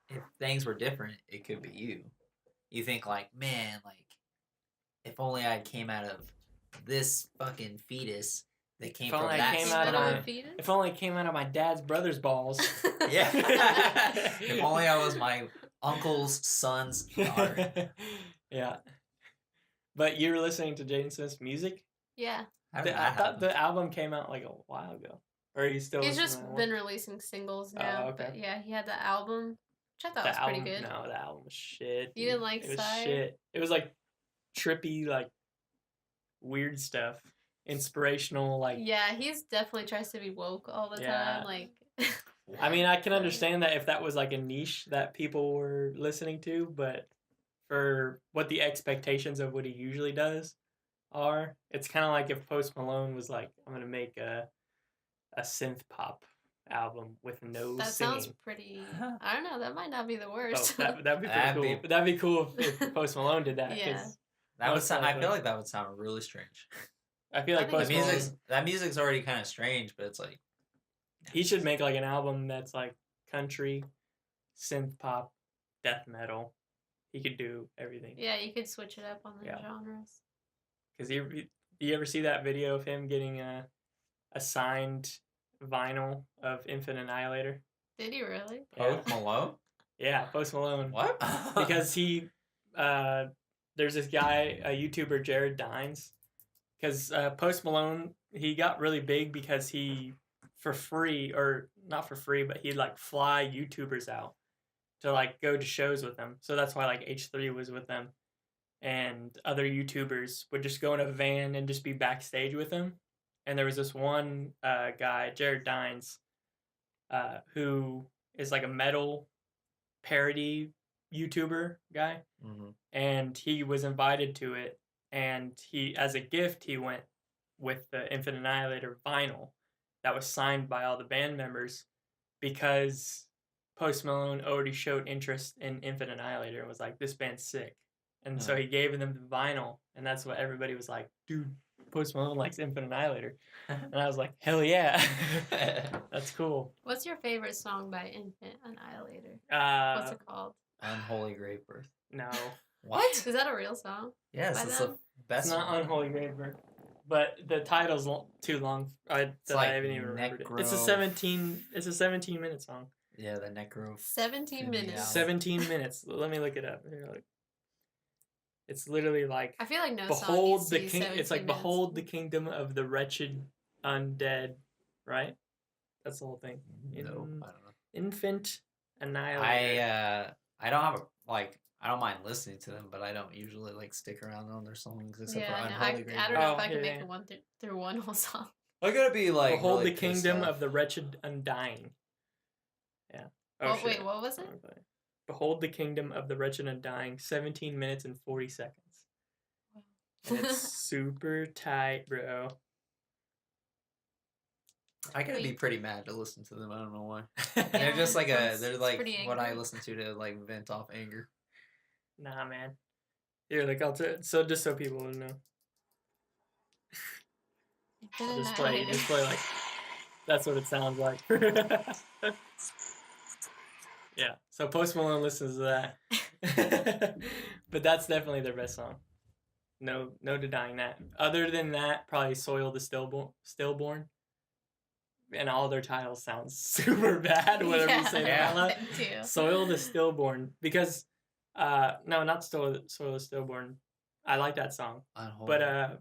if things were different, it could be you. You think like, man, like, if only I came out of this fucking fetus that came If from only I that came out of sperm. my- fetus? if only it came out of my dad's brother's balls. Yeah. If only I was my uncle's son's daughter. Yeah. But you're listening to Jaden Smith's music? Yeah. How did I that thought happen? the album came out like a while ago. Or are you still He's listening just to that been one? releasing singles Oh, now. okay. But yeah, he had the album, which I thought The was album, pretty good. No, the album was shit. You didn't dude. like it was Sire? shit. It was like trippy, like weird stuff. Inspirational, like Yeah, he's definitely tries to be woke all the Yeah. time. Like, I mean, I can understand that if that was like a niche that people were listening to, but for what the expectations of what he usually does are, it's kind of like if Post Malone was like, I'm going to make a synth pop album with no that singing. sounds pretty. I don't know. That might not be the Oh, worst. that'd be pretty That'd cool. be- But that'd be cool if Post Malone did that. 'Cause Yeah. That would most sound, I likely. feel like that would sound really strange. I feel I like think Post The it's Malone, music's, that music's already kind of strange, but it's like, he should make like an album that's like country, synth pop, death metal. He could do everything. Yeah, you could switch it up on the Yeah. genres. Because you ever see that video of him getting a signed vinyl of Infant Annihilator? Did he really? Post Malone? Yeah, Post Malone. What? Because he, there's this guy, a YouTuber, Jared Dines. Because Post Malone, he got really big because he, for free, or not for free, but he'd like fly YouTubers out to like go to shows with them. So that's why like H3 was with them. And other YouTubers would just go in a van and just be backstage with him. And there was this one guy, Jared Dines, who is like a metal parody YouTuber guy. Mhm. And he was invited to it. And he, as a gift, he went with the Infant Annihilator vinyl that was signed by all the band members because Post Malone already showed interest in Infant Annihilator and was like, this band's sick. And so Huh. he gave them the vinyl, and that's what everybody was like, dude, Post Malone likes Infant Annihilator. And I was like, hell yeah. That's cool. What's your favorite song by Infant Annihilator? What's Uh, it called? Unholy Great Birth. no. What? Is that a real song? Yes, By it's them? the best It's not one. Unholy Grave Birth. But the title's too long. I like haven't even remembered it. It's a Necro- 17-minute song. Yeah, the Necro. 17 Yeah. minutes. 17 minutes. Let me look it up. Here, look. It's literally like I feel like no song behold needs the to be king. It's 17 like minutes. behold the kingdom of the wretched undead, right? That's the whole thing. No, I don't know. Infant Annihilator. I don't have a, like, I don't mind listening to them, but I don't usually like stick around on their songs except Yeah, for no, Unholy Great I don't Birth. know if Oh, I can yeah, make yeah. it one through one whole song. I gotta be like behold really the pissed kingdom off. of the wretched undying. Yeah. Oh, Oh, shit. wait, what was it? Okay. Behold the kingdom of the wretched undying. 17 minutes and 40 seconds. And it's super tight, bro. I gotta be Wait. pretty mad to listen to them. I don't know why. They're just like it's- they're it's like pretty what I angry. listen to like vent off anger. Nah, man. Here, like so just so people will know. Infant Just play Annihilator. like that's what it sounds like. Yeah. So Post Malone listens to that. But that's definitely their best song. No denying that. Other than that, probably Soil the Stillborn. and all their titles sound super bad whenever you say them Yeah. out loud. Them too. Soil the Stillborn, because no, not Soil the Stillborn. I like that song, but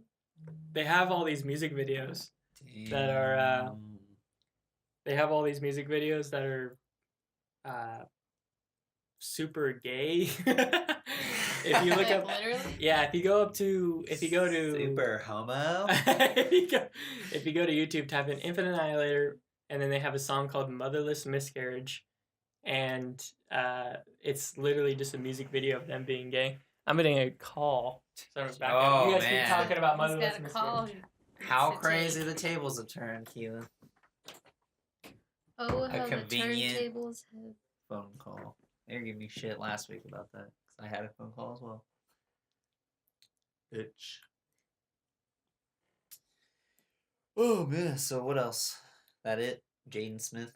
they have all these music videos that are super gay. If you look Like, up, literally? yeah, if you go to super homo. if you go to YouTube, type in Infant Annihilator, and then they have a song called Motherless Miscarriage, and it's literally just a music video of them being gay. I'm getting a call. Sorry, back up. Oh, You guys man. keep talking about He's Motherless got a call. Miscarriage. How It's a crazy tape. the tables have turned, Keelan. Oh, how the convenient- turntables have. Phone call. They were giving me shit last week about that because I had a phone call as well. Bitch. Oh man. So what else? That it? Jaden Smith.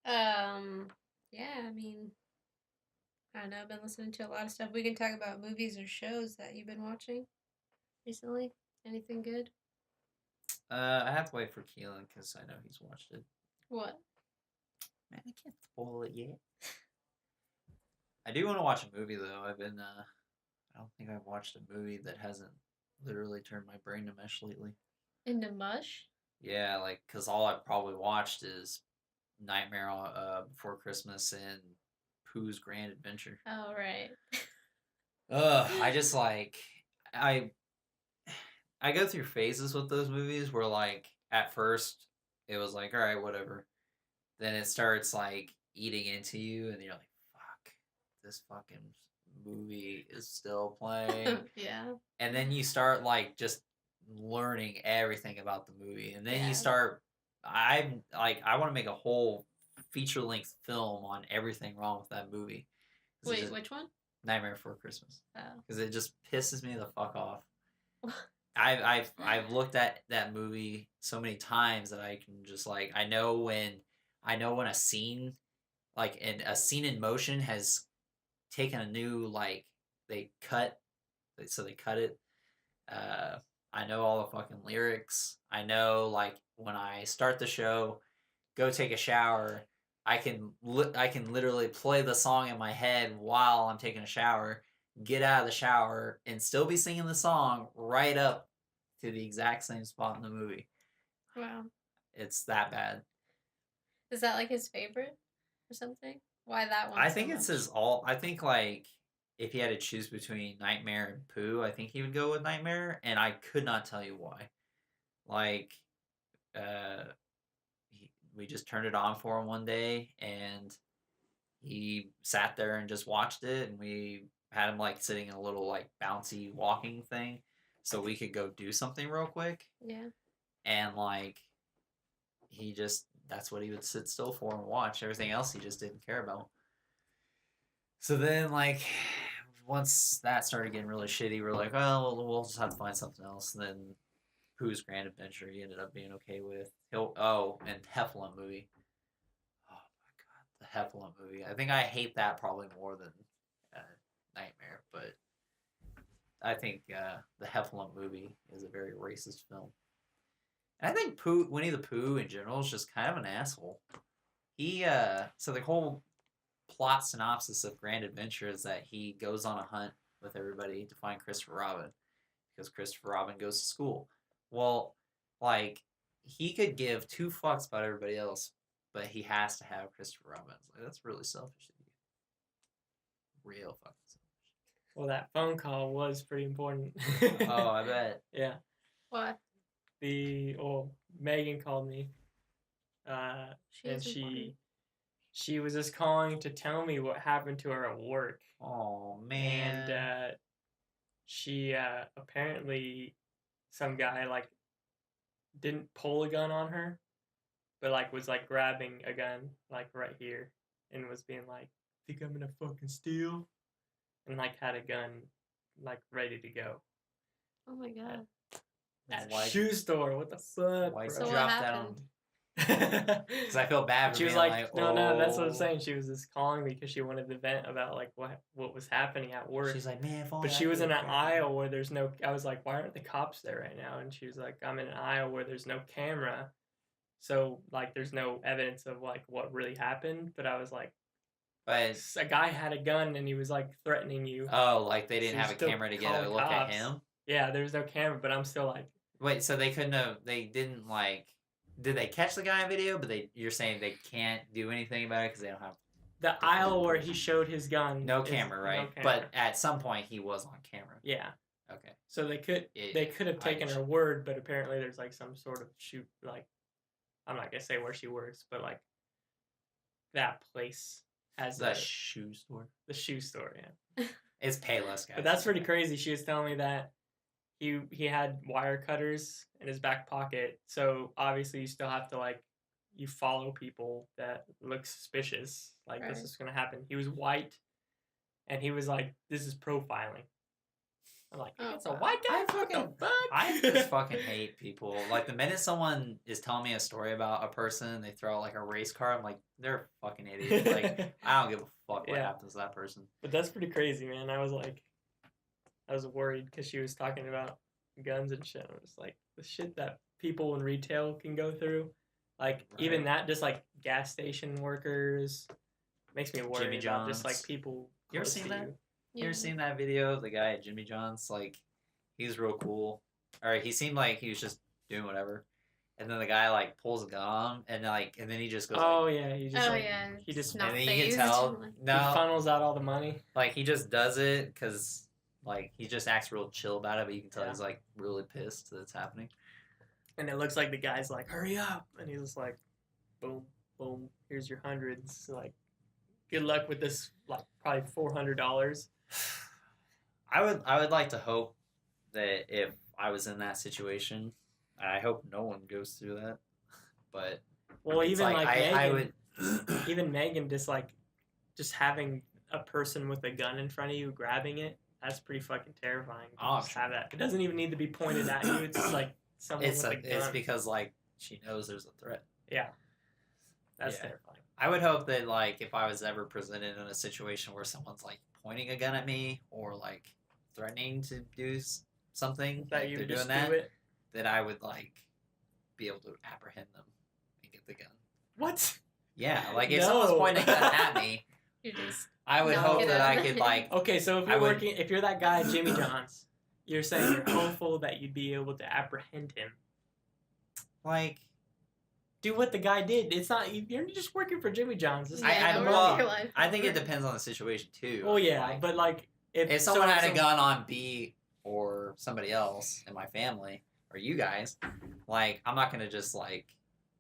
Yeah, I mean, I don't know. I've been listening to a lot of stuff. We can talk about movies or shows that you've been watching recently. Anything good? I have to wait for Keelan because I know he's watched it. What? Man, I can't spoil it yet. I do want to watch a movie though. I don't think I've watched a movie that hasn't literally turned my brain to mush lately. Into mush? Yeah, like, cause all I've probably watched is Nightmare Before Christmas and Pooh's Grand Adventure. Oh, right. I just like I go through phases with those movies where like at first it was like all right whatever, then it starts like eating into you and you're like fuck this fucking movie is still playing. Yeah. And then you start like just learning everything about the movie and then Yeah. you start I want to make a whole feature-length film on everything wrong with that movie. 'Cause it Wait, just- which one? Nightmare Before Christmas Oh. because it just pisses me the fuck off. I've looked at that movie so many times that I can just like I know when a scene like a scene in motion has taken a new like they cut it. I know all the fucking lyrics. I know like when I start the show, go take a shower. I can literally play the song in my head while I'm taking a shower, get out of the shower, and still be singing the song right up to the exact same spot in the movie. Wow. It's that bad. Is that like his favorite or something? Why that one? I think it's his all. I think like if he had to choose between Nightmare and Pooh, I think he would go with Nightmare, and I could not tell you why. Like, we just turned it on for him one day, and he sat there and just watched it, and we had him like sitting in a little like bouncy walking thing, so we could go do something real quick, Yeah. and like that's what he would sit still for and watch. Everything else he just didn't care about. So then like once that started getting really shitty, we're like, well, we'll just have to find something else. And then Pooh's Grand Adventure he ended up being okay with. And Heffalump movie. Oh my god, the Heffalump movie. I think I hate that probably more than Nightmare, but I think the Heffalump movie is a very racist film. And I think Winnie the Pooh in general is just kind of an asshole. So the whole plot synopsis of Grand Adventure is that he goes on a hunt with everybody to find Christopher Robin because Christopher Robin goes to school. Well, like he could give two fucks about everybody else, but he has to have Christopher Robin. Like, that's really selfish of you. Real fucking selfish. Well, that phone call was pretty important. Oh, I bet. Yeah. What? Megan called me, and She's important. she was just calling to tell me what happened to her at work. Oh man. And she apparently some guy like didn't pull a gun on her, but like was like grabbing a gun like right here and was being like, "Think I'm gonna fucking steal?" and like had a gun like ready to go Oh my god. at Why- a shoe store. What the fuck? Why bro? So what drop that on? happened? Because I feel bad for She was being like, no, that's what I'm "Oh." saying. She was just calling me because she wanted to vent about like what was happening at work. She's like, man, if only But I she was in could an aisle where there's no. I was like, why aren't the cops there right now? And she was like, I'm in an aisle where there's no camera, So like, there's no evidence of like what really happened. But I was like, But a guy had a gun and he was like threatening you. oh, like they So didn't you have a still camera to get call a the look at cops. him. Yeah, there's no camera, but I'm still like, Wait, so they couldn't have? They didn't like? Did they catch the guy in video? But you're saying they can't do anything about it because they don't have the aisle where he showed his gun. no is- camera, right? No camera. But at some point he was on camera. yeah, Okay. so they could have I taken get her you. word, but apparently there's like some sort of shoot. Like, I'm not gonna say where she works, but like that place has The a, shoe store. the shoe store. Yeah, It's Payless, guys. but that's pretty crazy. She was telling me that he had wire cutters in his back pocket, so obviously you still have to like you follow people that look suspicious. Like this Right. is gonna happen. He was white, and he was like, "This is profiling." I'm like, Oh, "It's a God. white guy." I What the fucking- fuck? I just fucking hate people. Like the minute someone is telling me a story about a person, they throw out like a race car. I'm like, they're a fucking idiot. Like I don't give a fuck what Yeah. happens to that person. But that's pretty crazy, man. I was like, I was worried because she was talking about guns and shit. I was like, the shit that people in retail can go through, like even Right. that, just like gas station workers, makes me worried Jimmy about just John's. like people. You ever close seen to that? you. You ever seen that video of the guy at Jimmy John's? Like, he was real cool. Or he seemed like he was just doing whatever. And then the guy like pulls a gun on him, and then he just goes Oh yeah, he just Oh like, yeah. he just not and then you phased. can tell he no, funnels out all the money. like he just does it because like he just acts real chill about it, but you can tell Yeah. he's like really pissed that it's happening. And it looks like the guy's like, hurry up. And he's just like, boom, boom, here's your hundreds. Like, good luck with this, like, probably $400. I would like to hope that if I was in that situation, I hope no one goes through that. But Well, it's even like Megan, I would even Megan, just having a person with a gun in front of you grabbing it, that's pretty fucking terrifying. To Oh, just sure. have that. It doesn't even need to be pointed at you. It's just like someone it's with a gun. it's because like she knows there's a threat. Yeah. That's Yeah. terrifying. I would hope that like if I was ever presented in a situation where someone's like pointing a gun at me or like threatening to do something That like you they're would just doing that, do it. that I would like be able to apprehend them and get the gun. What? Yeah, like if someone's No. pointing a gun at me, You just I would Knock hope it that I out. could like Okay, so if I you're would- working, if you're that guy at Jimmy John's, you're saying you're hopeful that you'd be able to apprehend him. like Do what the guy did. It's not you're just working for Jimmy John's. It's not I- the I- money. well, your life I think it over. depends on the situation too. Oh yeah, Like, but like if someone had a some- gun on B or somebody else in my family or you guys, like I'm not gonna just like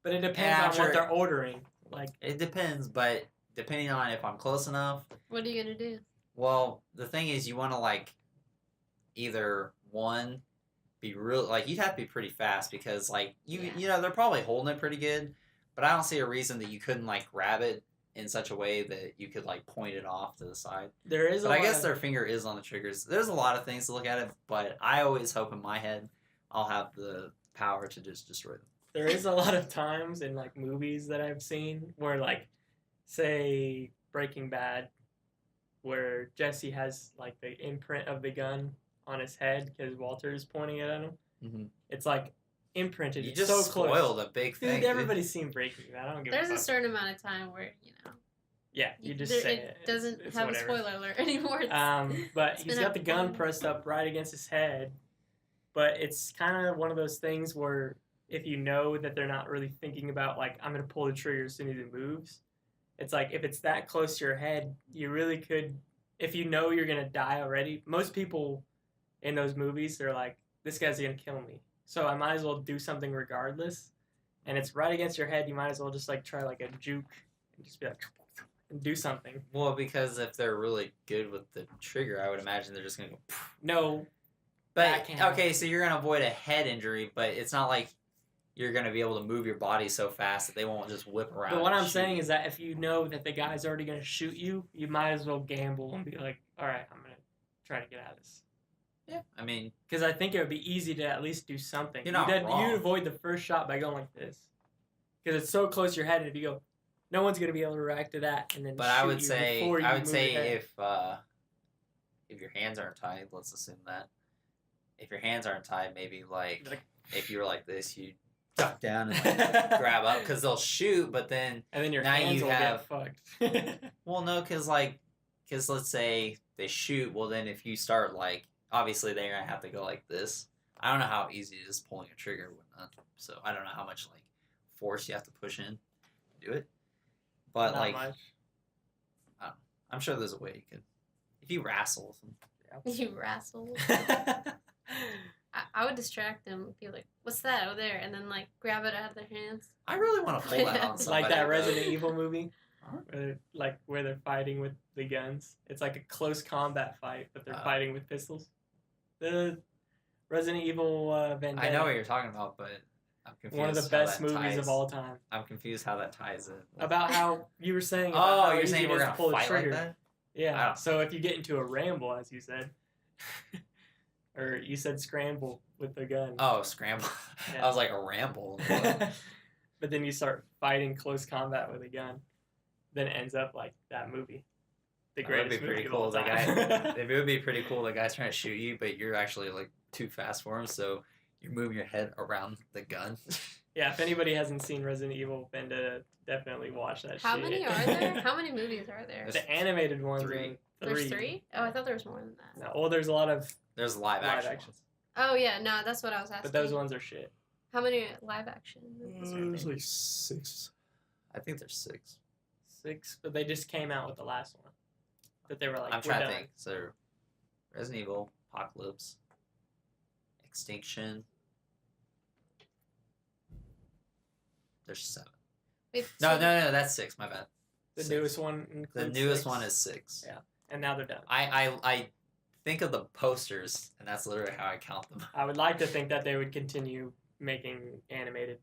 but it depends Yeah, on sure. what they're ordering. Like it depends, but depending on if I'm close enough. What are you gonna do? Well, the thing is, you want to like either one be real like you'd have to be pretty fast because like Yeah. you know they're probably holding it pretty good, but I don't see a reason that you couldn't like grab it in such a way that you could like point it off to the side. there is. But a I lot guess of- their finger is on the triggers. There's a lot of things to look at it, but I always hope in my head I'll have the power to just destroy them. there is a lot of times in like movies that I've seen where like say Breaking Bad where Jesse has like the imprint of the gun on his head because Walter's pointing it at him. Mhm. It's like imprinted. You It's just so spoiled close. a big Dude, thing. dude. everybody's seen Breaking Bad. I don't give There's a a fuck. certain amount of time where Yeah, you just there- say it it. It's- doesn't it's have whatever. a spoiler alert anymore. But It's he's been got out the gun before. pressed up right against his head. But it's kind of one of those things where if you know that they're not really thinking about like I'm gonna pull the trigger as soon as it moves, it's like if it's that close to your head, you really could. If you know you're gonna die already, most people in those movies they're like, this guy's gonna kill me, so I might as well do something regardless. And it's right against your head, you might as well just like try like a juke and just be like and do something. Well, because if they're really good with the trigger, I would imagine they're just gonna go. No, But Backhand. okay, so you're gonna avoid a head injury, but it's not like you're gonna be able to move your body so fast that they won't just whip around. but what and I'm shoot saying you. is that if you know that the guy's already gonna shoot you, you might as well gamble and be like, all right, I'm gonna try to get out of this. yeah, I mean, Because I think it would be easy to at least do something. You're not wrong. You'd avoid the first shot by going like this. Because it's so close to your head, and if you go, no one's going to be able to react to that. And then but shoot I would you say before you I would move say your head. if your hands aren't tied, let's assume that if your hands aren't tied, maybe like Like- if you were like this, you duck down and like, grab up because they'll shoot, but then And then your Now hands you will have- get fucked. well, no, because let's say they shoot, well then if you start like obviously they're gonna have to go like this. I don't know how easy it is pulling a trigger or whatnot, so I don't know how much like force you have to push in to do it. But Not like much. I'm sure there's a way you could if you wrestle them. You wrestle. I would distract them. Be like, "What's that over there?" And then like grab it out of their hands. I really want to pull that on somebody. Like that though. Resident Evil movie, Huh? where they're fighting with the guns. It's like a close combat fight, but they're fighting with pistols. The Resident Evil Vendetta. I know what you're talking about, but I'm confused. One of the how best that movies ties- of all time. I'm confused how that ties in. About how you were saying. About Oh, how you're easy saying it we're is to gonna pull the fight like trigger. that? Yeah. Oh. So if you get into a ramble, as you said, or you said scramble with the gun. Oh, scramble! Yeah. I was like a ramble. But then you start fighting close combat with a gun, then it ends up like that movie. The That would be greatest movie pretty of all cool. The time. guy, it would be pretty cool. The guy's trying to shoot you, but you're actually like too fast for him, so you're moving your head around the gun. Yeah, if anybody hasn't seen Resident Evil Vendetta, definitely watch that How shit. many are there? How many movies are there? There's The animated ones three. are There's 3? Oh, I thought there was more than that. No, well, there's a lot of, There's live Live action. action. ones. Oh yeah, no, that's what I was asking. but those ones are shit. How many live action movies are There's there? like 6. I think there's 6. 6, but they just came out with the last one. That they were like, I'm we're trying to done. think. So, Resident Evil, Apocalypse, Extinction. There's 7. Wait, No, so- no, that's 6. My bad. The 6. newest one The includes newest 6, one is 6. Yeah. And now they're done. I think of the posters, and that's literally how I count them. I would like to think that they would continue making animated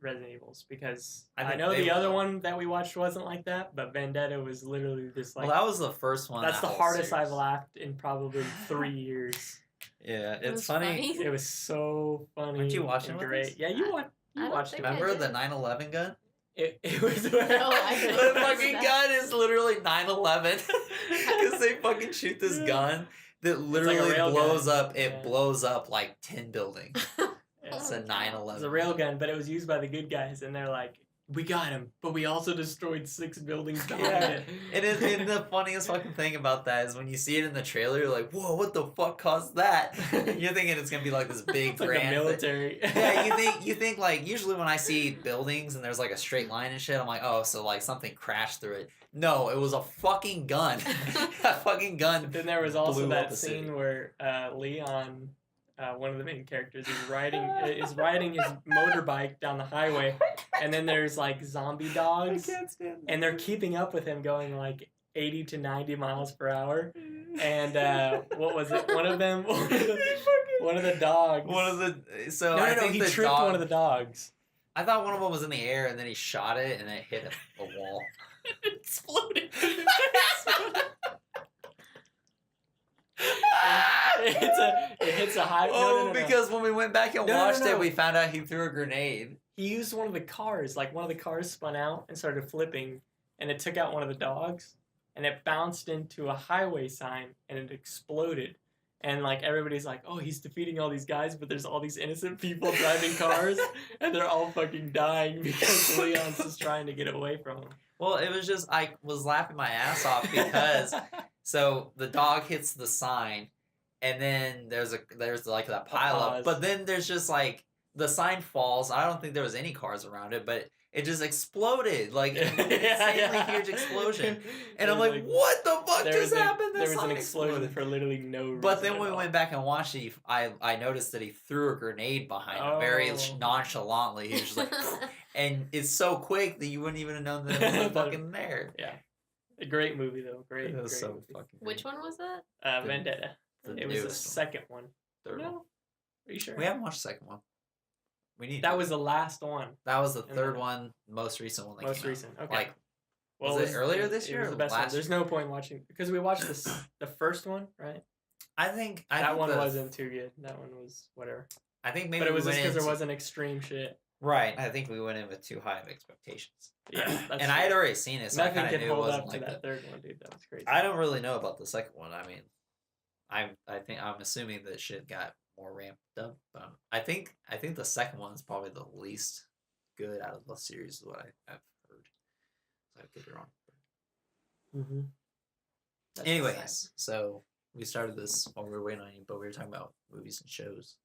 Resident Evils because I I think know they the other will. one that we watched wasn't like that, but Vendetta was literally just like Well, that was the first one. that's that the whole hardest series. I've laughed in probably 3 years. Yeah, It it's was funny. It was so funny. Weren't you watching and with great? us? Yeah, you I don't watched it. think I Remember did. the 9/11 gun? It was. I the don't fucking remember gun is literally 9/11 because they fucking shoot this gun that literally rail blows gun. up. It Yeah. blows up like 10 buildings. Yeah. It's a Oh my God. 9/11. It's a railgun, but it was used by the good guys, and they're like, "We got him, but we also destroyed 6 buildings behind Yeah. it." And the funniest fucking thing about that is when you see it in the trailer, you're like, "Whoa, what the fuck caused that?" You're thinking it's gonna be like this big It's like grand a thing. military. Yeah, you think like usually when I see buildings and there's like a straight line and shit, I'm like, oh, so like something crashed through it. No, it was a fucking gun. A fucking gun. But then there was also blew up that the scene city. where Leon, one of the main characters, is riding his motorbike down the highway, and then there's like zombie dogs, stand and they're keeping up with him going like 80 to 90 miles per hour. And what was it? One of them, one of the dogs. One of the so no, I no, think he the tripped dog, one of the dogs. I thought one of them was in the air and then he shot it and it hit a wall. It exploded. It hits a high. Oh, no. because when we went back and No, no, watched no. it, we found out he threw a grenade. He used one of the cars. Like one of the cars spun out and started flipping, and it took out one of the dogs, and it bounced into a highway sign, and it exploded. And like everybody's like, "Oh, he's defeating all these guys," but there's all these innocent people driving cars, and they're all fucking dying because Leon's just trying to get away from them. Well, it was just I was laughing my ass off because so the dog hits the sign, and then there's like that pile pause. up, but then there's just like the sign falls. I don't think there was any cars around it, but it just exploded like an insanely huge explosion. And I'm like, what the fuck just happened? There This was an sign explosion exploded. for literally no reason. But then at when we all. went back and watched it, I noticed that he threw a grenade behind him very Oh. nonchalantly. He was just like, and it's so quick that you wouldn't even have known that it was fucking there. A great movie though, great. It was great so movie. fucking. Which one was that? The- Vendetta. The It was the newest one. second one. Third No, one. are you sure? We haven't watched the second one. We need. That to. was the last one. That was the and third then- one, most recent one. That Most came out. recent. Okay. Like, Well, was it earlier this year It was or the best one. last There's year? no point watching because we watched the first one, right? I think That think one the- wasn't too good. That one was whatever. I think maybe But it was we just went because there into- wasn't extreme shit. Right. I think we went in with too high of expectations. Yeah, that's and I had true. already seen it, so I Nothing kind of could knew it hold wasn't up to like that that. third one, dude. That was crazy. I don't really know about the second one. I mean, I think I'm assuming that shit got more ramped up. I think the second one's probably the least good out of the series, is what I've heard. So I could be wrong. Mm-hmm. Anyways, so we started this while we were waiting on you, but we were talking about movies and shows.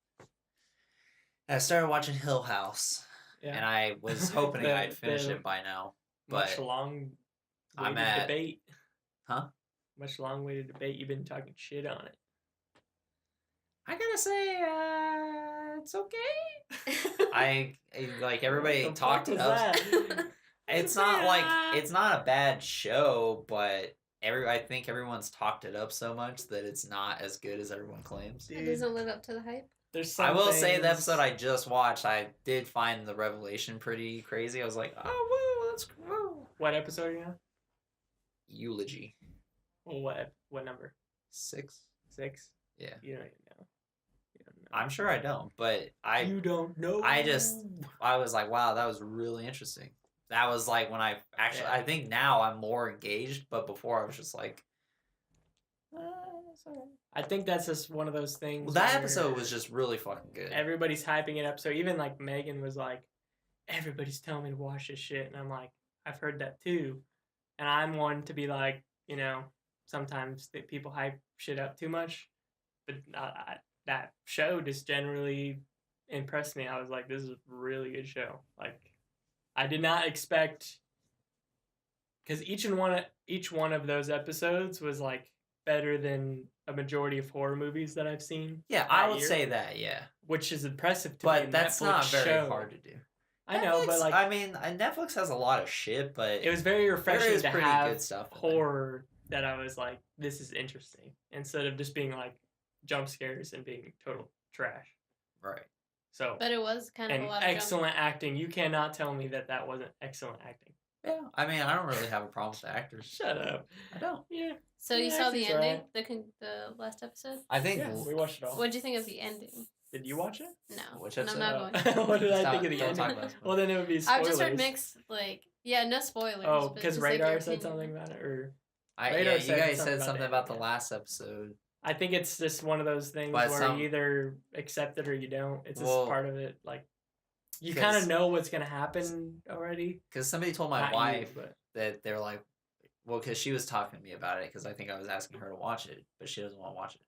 And I started watching Hill House, Yeah. and I was hoping The- I'd finish the it by now. Much But long I'm way to at- debate. Huh? Much long way to debate. You've been talking shit on it. I gotta say, it's okay. I like everybody What the talked fuck it was up. that? It's not like it's not a bad show, but I think everyone's talked it up so much that it's not as good as everyone claims. It doesn't live up to the hype. There's I some will say the things- episode I just watched, I did find the revelation pretty crazy. I was like, oh, woo, that's cool. What episode are you on? Eulogy. Well, what number? 6. 6? Yeah. You don't even know. You don't know. I'm sure I don't, but You don't know. I was like, wow, that was really interesting. That was like when I actually, Yeah. I think now I'm more engaged, but before I was just like, it's all right. I think that's just one of those things. Well, that where episode was just really fucking good. everybody's hyping it up. So even like Megan was like, everybody's telling me to watch this shit, and I'm like, I've heard that too, and I'm one to be like, you know, sometimes that people hype shit up too much, but that show just generally impressed me. I was like, this is a really good show. Like, I did not expect, because each one of those episodes was like better than a majority of horror movies that I've seen. Yeah, I that would year, say that, yeah. which is impressive to me. But a that's Netflix not very show. hard to do. I know, but Netflix- like I mean, Netflix has a lot of shit, but it was very there refreshing is to pretty have good stuff. in there. horror that I was like, this is interesting, instead of just being like jump scares and being total trash. Right. So But it was kind of and a lot of excellent acting. You cannot tell me that wasn't excellent acting. Yeah, I mean, I don't really have a problem with the actors. Shut up. I don't. Yeah. So you Yeah, saw the acting's ending, the last episode. I think. Yeah, we watched it all. What did you think of the ending? Did you watch it? No, Which and I'm episode? not going. What did I Stop, think of the don't talk ending? about it. Well, then it would be spoilers. I've just heard mixed, like, yeah, no spoilers. Oh, but because just, like, your Radar said opinion. something about it, or Yeah, Radar you said guys something said about something the about the ending. last episode. I think it's just one of those things But where some- you either accept it or you don't. It's just Well, part of it. Like, you 'cause- kind of know what's gonna happen already. Because somebody told my Not you, wife but that they're like, well, because she was talking to me about it, because I think I was asking her to watch it, but she doesn't want to watch it.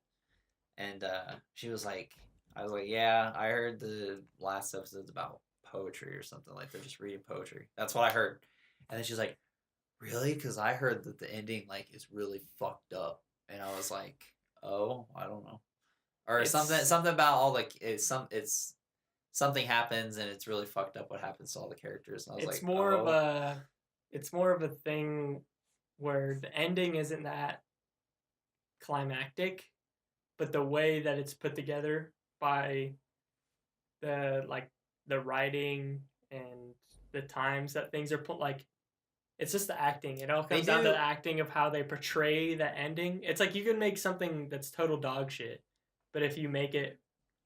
And she was like, I was like, yeah, I heard the last episode's about poetry or something, like they're just reading poetry. That's what I heard. And then she's like, really? Because I heard that the ending like is really fucked up. And I was like, oh, I don't know. Or It's- something about all like it's something happens and it's really fucked up what happens to all the characters. And I was it's like, more of oh. a thing where the ending isn't that climactic, but the way that it's put together by the writing and the times that things are put, like, it's just the acting. It all They comes down to do- the acting of how they portray the ending. It's like you can make something that's total dog shit, but if you make it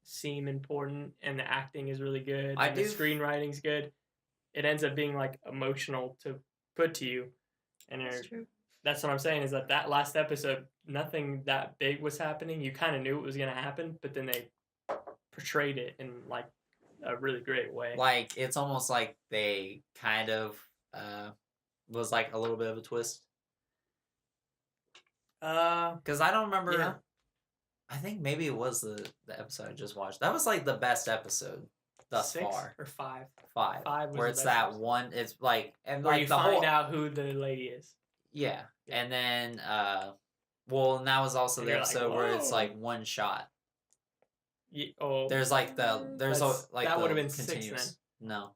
seem important and the acting is really good I and the do- screenwriting's good, it ends up being like emotional to put to you. And That's true. that's what I'm saying, is that last episode, nothing that big was happening. You kind of knew it was going to happen, but then they portrayed it in like a really great way. Like it's almost like they kind of was like a little bit of a twist. Because I don't remember. Yeah. I think maybe it was the episode I just watched. That was like the best episode thus 6 far. or 5, 5. Five was where the it's best that episode. one. It's like and where like you the find whole out who the lady is. yeah. Yeah. And then well, and that was also And the you're like, episode where it's "Whoa." like one shot. There's Like there's like that the would have been 6 continuous. then. No.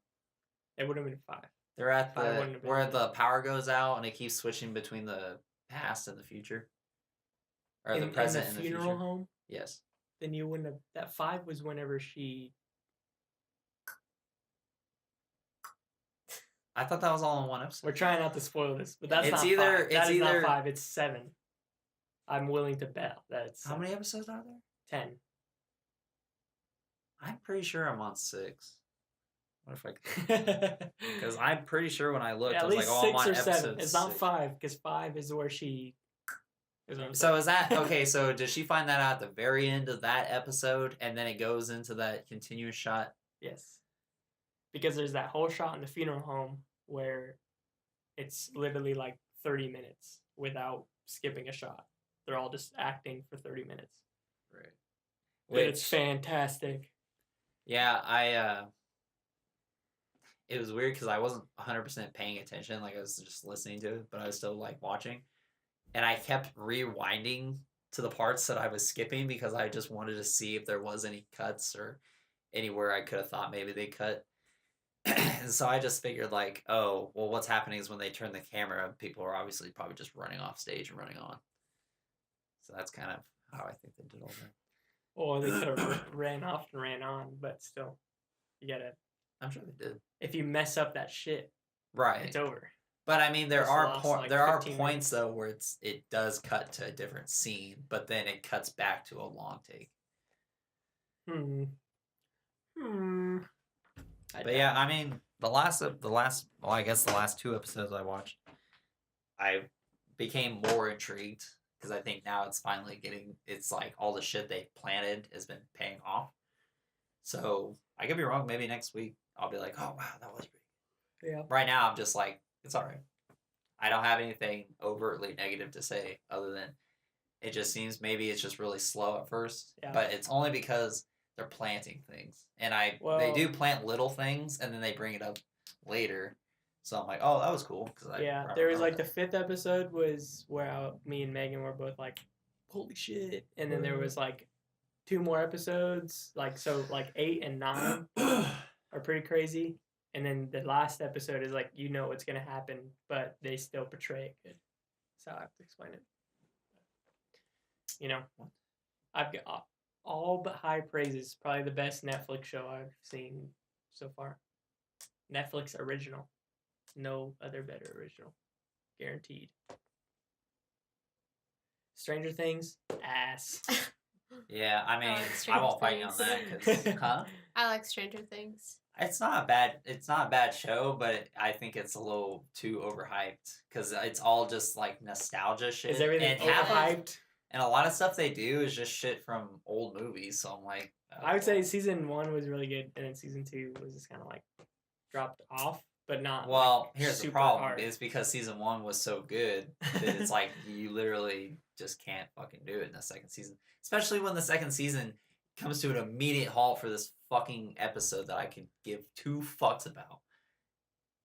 It would have been 5. They're at Five wouldn't the have been where good. the power goes out and it keeps switching between the past and the future, or the present in and the the funeral future. home. Yes, Then you wouldn't have. That 5 was whenever she. I thought that was all in one episode. We're trying not to spoil this, but that's It's not either- 5. it's That is either- not 5. It's 7. I'm willing to bet that it's How many episodes are there? 10. I'm pretty sure I'm on 6. What if I? Because I'm pretty sure when I looked, Yeah, I at was least like, "Oh, I'm 6 on or 7. episode It's not 6. 5 because 5 is where she Is what I'm So saying. is that okay? So does she find that out at the very end of that episode, and then it goes into that continuous shot? Yes. Because there's that whole shot in the funeral home where it's literally like 30 minutes without skipping a shot. They're all just acting for 30 minutes. Right. And it's fantastic. Yeah, it was weird because I wasn't 100% paying attention. Like I was just listening to it, but I was still like watching, and I kept rewinding to the parts that I was skipping because I just wanted to see if there was any cuts or anywhere I could have thought maybe they cut. And so I just figured like, oh, well, what's happening is when they turn the camera, people are obviously probably just running off stage and running on. So that's kind of how I think they did all that. Or they could have ran off and ran on, but still, you gotta. I'm sure they did. If you mess up that shit, Right. it's over. But I mean, there Just are lost, like, there are 15 points minutes. though where it does cut to a different scene, but then it cuts back to a long take. But yeah, I mean, the last well, I guess the last 2 episodes I watched, I became more intrigued because I think now it's finally it's like all the shit they planted has been paying off. So I could be wrong. Maybe next week I'll be like, oh wow, that was great. Yeah. Right now I'm just like, it's all right. I don't have anything overtly negative to say other than it just seems maybe it's just really slow at first, Yeah. but it's only because they're planting things, and they do plant little things, and then they bring it up later. So I'm like, oh, that was cool because there was like the 5th episode was where me and Megan were both like, holy shit, and then there was like 2 more episodes, like so like 8 and 9 are pretty crazy, and then the last episode is like you know what's gonna happen, but they still portray it good. That's how I have to explain it. You know, I've got all but high praises. Probably the best Netflix show I've seen so far. Netflix original. No other better original. Guaranteed. Stranger Things, ass. Yeah, I mean, like I Stranger won't fight you on Things. that because, huh? I like Stranger Things. It's not a bad show, but I think it's a little too overhyped because it's all just like nostalgia shit. Is everything and half of- overhyped? and a lot of stuff they do is just shit from old movies. So I'm like, I would say season 1 was really good, and then season 2 was just kind of like dropped off, but not. well, like, here's the super problem: hard. is because season 1 was so good that it's like you literally just can't fucking do it in the second season, especially when the second season comes to an immediate halt for this fucking episode that I could give 2 fucks about.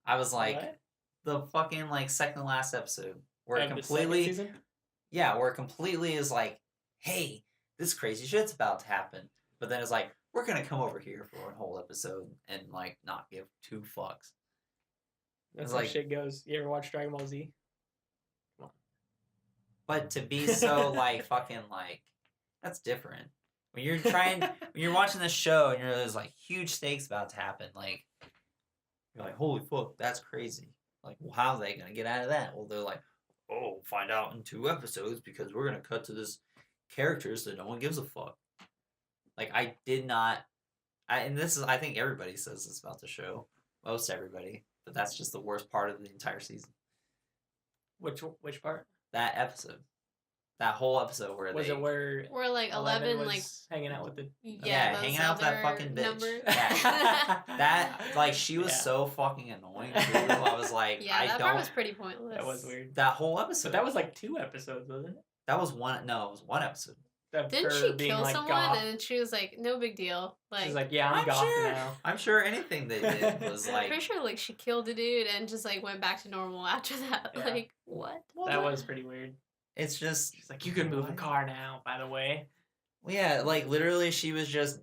I was like, What? the fucking like second to last episode where it Of the second completely, season? where it completely is like, hey, this crazy shit's about to happen, but then it's like, we're gonna come over here for a whole episode and like not give 2 fucks. That's It's how like- shit goes. You ever watch Dragon Ball Z? But to be so like fucking like, that's different. When you're when you're watching this show and there's like huge stakes about to happen, like you're like, holy fuck, that's crazy. Like, well, how are they gonna get out of that? Well, they're like, oh, find out in 2 episodes because we're gonna cut to this characters that no one gives a fuck. Like, I did not, and this is, I think everybody says this about the show, most everybody, but that's just the worst part of the entire season. Which part? That episode, that whole episode where Was they it where We're like 11, was like hanging out with the Yeah, those hanging out with that other fucking bitch. numbers. Yeah. that like she was Yeah. so fucking annoying too. I was like, Yeah, I that don't. part was pretty pointless. that was weird. That whole episode. But that was like 2 episodes, wasn't it? that was one. No, it was one episode. Of Didn't her she being, kill like, someone? goth. And she was like, no big deal. Like, She's like, yeah, I'm goth sure. now. I'm sure anything they did was I'm like. pretty sure like she killed a dude and just like went back to normal after that. Yeah. Like, what? That was pretty weird. It's just. She's like, you can move a What? car now, by the way. Well, yeah, like literally, she was just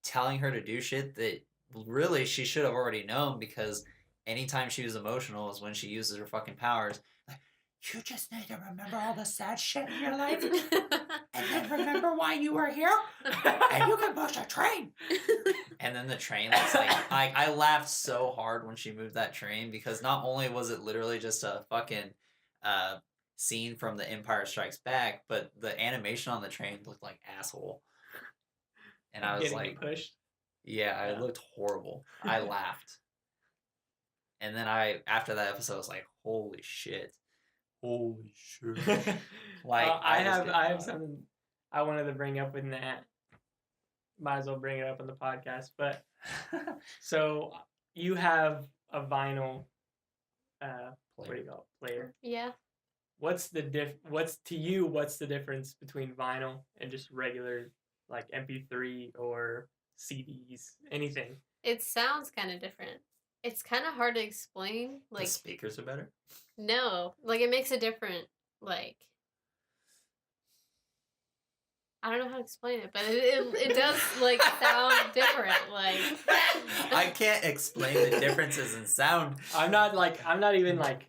telling her to do shit that really she should have already known because anytime she was emotional is when she uses her fucking powers. Like, you just need to remember all the sad shit in your life and then remember why you were here and you can push a train. And then the train was like I laughed so hard when she moved that train because not only was it literally just a fucking scene from The Empire Strikes Back, but the animation on the train looked like asshole. And I was Getting like, pushed. yeah, it Yeah. looked horrible. I laughed. And then after that episode, I was like, holy shit. Holy shit! I just have get I have caught. something I wanted to bring up with Nat. Might as well bring it up on the podcast. But so you have a vinyl what do you call it? Player. Yeah. What's the what's the difference between vinyl and just regular like MP3 or CDs, anything? It sounds kind of different. It's kind of hard to explain. The Like, speakers are better. no, like it makes a different, like, I don't know how to explain it, but it does like sound different. Like, I can't explain the differences in sound. I'm not even like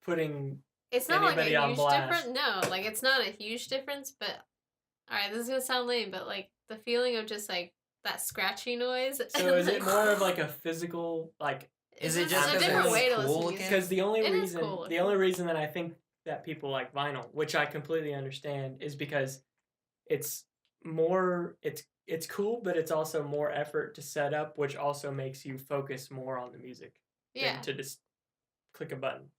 putting it's not like anybody a on huge blast. difference. No, like it's not a huge difference. But all right, this is gonna sound lame, but like the feeling of just like that scratchy noise. So is like, it more of like a physical like? Is it's it just a 'cause different it's way to cool listen to looking? music? Because the only It is reason cool the looking. only reason that I think that people like vinyl, which I completely understand, is because it's more it's cool, but it's also more effort to set up, which also makes you focus more on the music Yeah, than to just click a button.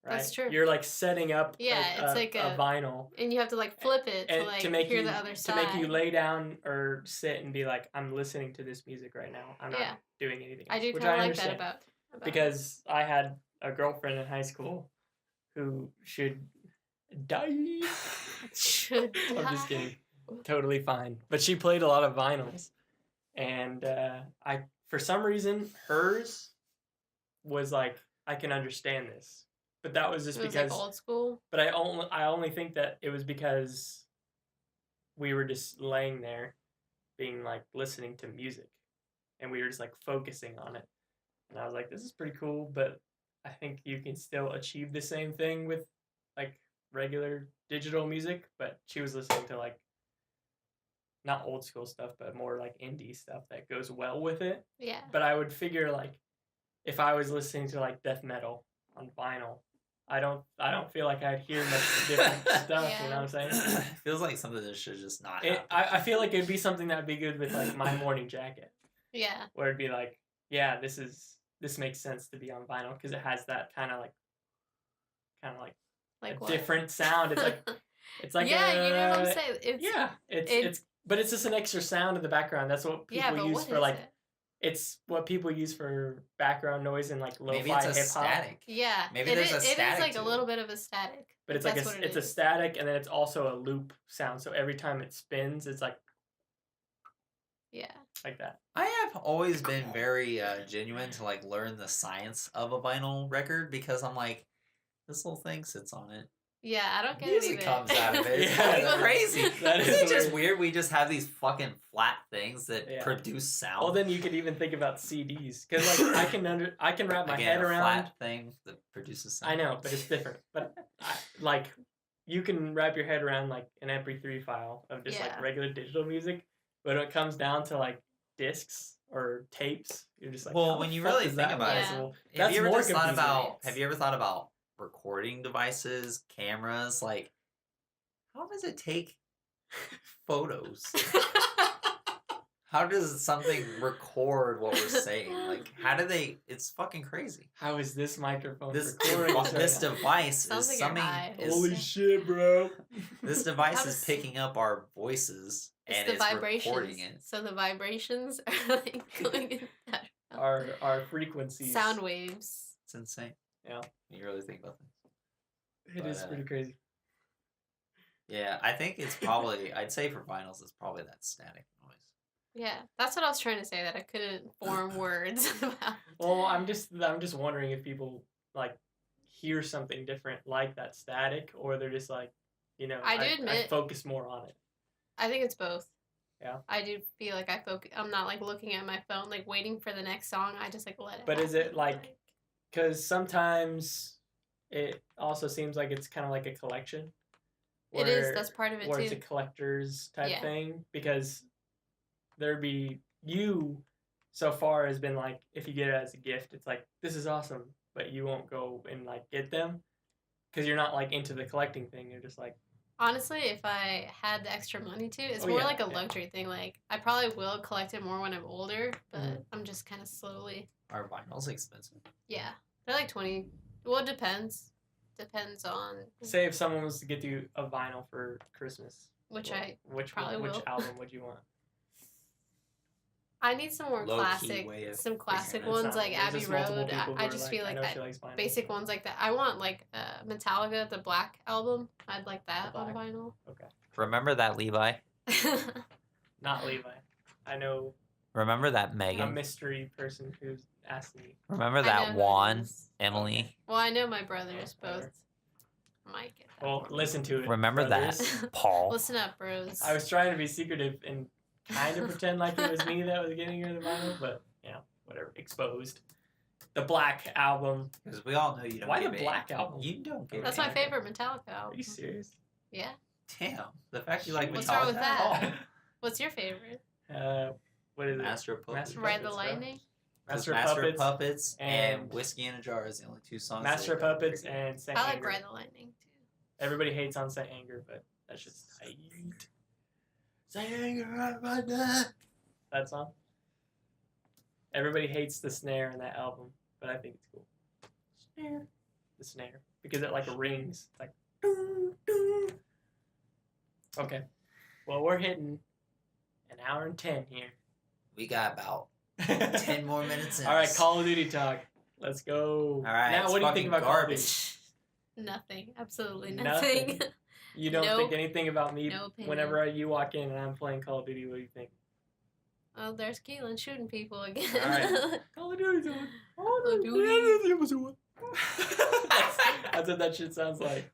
Right? That's true. You're like setting up Yeah, it's a like a vinyl and you have to like flip it to and like to make hear you the other to side. make you lay down or sit and be like, I'm listening to this music right now. I'm not Yeah. doing anything I else," do which kind of I like that understand. about Because I had a girlfriend in high school who should die. should I'm just die. kidding. Totally fine. But she played a lot of vinyls, and I for some reason hers was like I can understand this, but that was just It was because. like old school. But I only think that it was because we were just laying there, being like listening to music, and we were just like focusing on it. And I was like, this is pretty cool, but I think you can still achieve the same thing with like regular digital music. But she was listening to like not old school stuff, but more like indie stuff that goes well with it. Yeah. But I would figure like if I was listening to like death metal on vinyl, I don't feel like I'd hear much different stuff. You know what I'm saying? Feels like something that should just not happen. I feel like it'd be something that'd be good with like My Morning Jacket, Yeah. where it'd be like, yeah, this makes sense to be on vinyl because it has that kind of like Like a what? different sound. It's like yeah, you know what I'm saying. It's yeah, but it's just an extra sound in the background. That's what yeah, people but use what for is like. it? It's what people use for background noise and like lo-fi Maybe it's a hip hop. static. Yeah. Maybe it there's a is, It static is like to a it. little bit of a static. But it's That's like what it it's a is. static, and then it's also a loop sound. So every time it spins, it's like Yeah. that. I have always been very genuine to like learn the science of a vinyl record because I'm like, this little thing sits on it. Yeah, I don't get Music it either. comes out of it. It's Yeah, fucking that- crazy. that Isn't is it just weird. weird? We just have these fucking flat things that Yeah. produce sound. Well, then you could even think about CDs because like I can wrap my Again, head a around. flat thing that produces sound. I know, but it's different. But like you can wrap your head around like an MP3 file of just Yeah. like regular digital music, but when it comes down to like discs or tapes, you're just like, Well, how the when you fuck really is think that about it, possible? Have That's you ever more just thought confusing. about? Have you ever thought about recording devices, cameras? Like, how does it take photos? How does something record what we're saying? Like, how do they? It's fucking crazy. How is this microphone This recording us right this now? device Sounds is like your something. eye. Holy shit, bro! This device How is does- picking up our voices It's and the it's vibrations. recording it. So the vibrations are like going in that Our frequencies. sound waves. It's insane. Yeah. When you really think about things. It is But, pretty crazy. Yeah, I think it's probably. I'd say for vinyls, it's probably that static noise. Yeah, that's what I was trying to say that I couldn't form words about. Well, I'm just wondering if people like hear something different like that static, or they're just like, you know, I do I admit- focus more on it. I think it's both. Yeah. I do feel like I'm not like looking at my phone, like waiting for the next song. I just like let it. But is it happen, like- Because sometimes it also seems like it's kind of like a collection. it is? That's part of it where it's a too. collector's type Yeah. thing, because there'd be you so far has been like, if you get it as a gift, it's like, this is awesome, but you won't go and like get them because you're not like into the collecting thing. You're just like, Honestly, if I had the extra money to, it's Oh, more yeah, like a yeah. luxury thing. Like I probably will collect it more when I'm older, but Mhm. I'm just kind of slowly. Are vinyls expensive? Yeah, they're like 20. Well, it depends. depends on Say if someone was to get you a vinyl for Christmas, which which probably which will. album would you want? I need some more Low-key classic, way of some classic figuring It's ones not- like there's Abbey just multiple Road. people who I are just like, feel I like know that she likes vinyl. basic ones like that. I want like Metallica, the Black album. I'd like that The on Black. vinyl. Remember that Levi? Not Levi. I know Remember that a Megan? mystery person who's asked me. Remember I that know who it Juan? is. Emily? Well, I know my brothers Whatever. both might get that. Well, for me. listen to it. Remember brothers. that Paul? Listen up, bros. I was trying to be secretive and kind of pretend like it was me that was getting her the vinyl, but whatever. Exposed. The Black album. Because we all know you don't. Why give the a- Black album? You don't give. That's a- my favorite Metallica Are album. you serious? Yeah. Damn, the fact you like What's Metallica. wrong with that? What's your favorite? What is it? Master of Puppets. Master Ride the Puppets, bro. Lightning. Master of Master Puppets. Puppets and and- Whiskey in a Jar is the only two songs. Master that of are Puppets pretty good. and Saint I like Anger. Ride the Lightning too. Everybody hates on Saint Anger, but that's just tight. Saint Anger right there. That song. Everybody hates the snare in that album, but I think it's cool. Snare. The snare. Because it like rings. It's like doo, doo. Okay. Well, we're hitting an hour and 10 here. We got about 10 more minutes in. All right, us. Call of Duty talk. Let's go. All right, Now, it's what do you think fucking about Call of Duty? garbage. Nothing. Absolutely Nothing. nothing. You don't Nope. think anything about me No opinion. whenever you walk in and I'm playing Call of Duty. What do you think? Oh, there's Keelan shooting people again. All right. Call of Duty's on. Call of Duty. That's what that shit sounds like.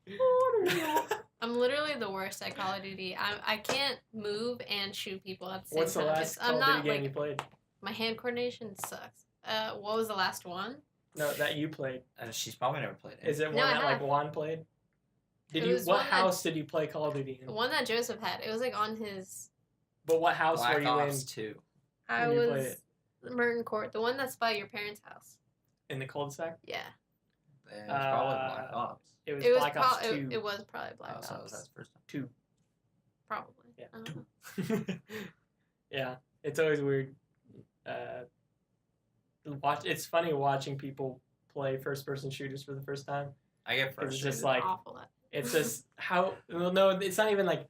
I'm literally the worst at Call of Duty. I can't move and shoot people at the same What's the time. last 'cause Call I'm of not Duty game like you played? my hand coordination sucks. What was the last one? No, that you played. She's probably never played it. Is it one No, I that like have. Juan played? Did It you? was What one that- house did you play Call of Duty The in? one that Joseph had. It was like on his. But what house Black were you Ops 2. I When you played was Merton Court, the one that's by your parents' house. in the cul-de-sac? Yeah, It was probably Black Ops. It was it was. Black Ops 2. It was probably Black Oh, so that Ops. was the first time. 2. Probably. Yeah. I don't know. Yeah, it's always weird. It's funny watching people play first-person shooters for the first time. I get It's frustrated. just like Awful at. it's just how. Well, no, it's not even like.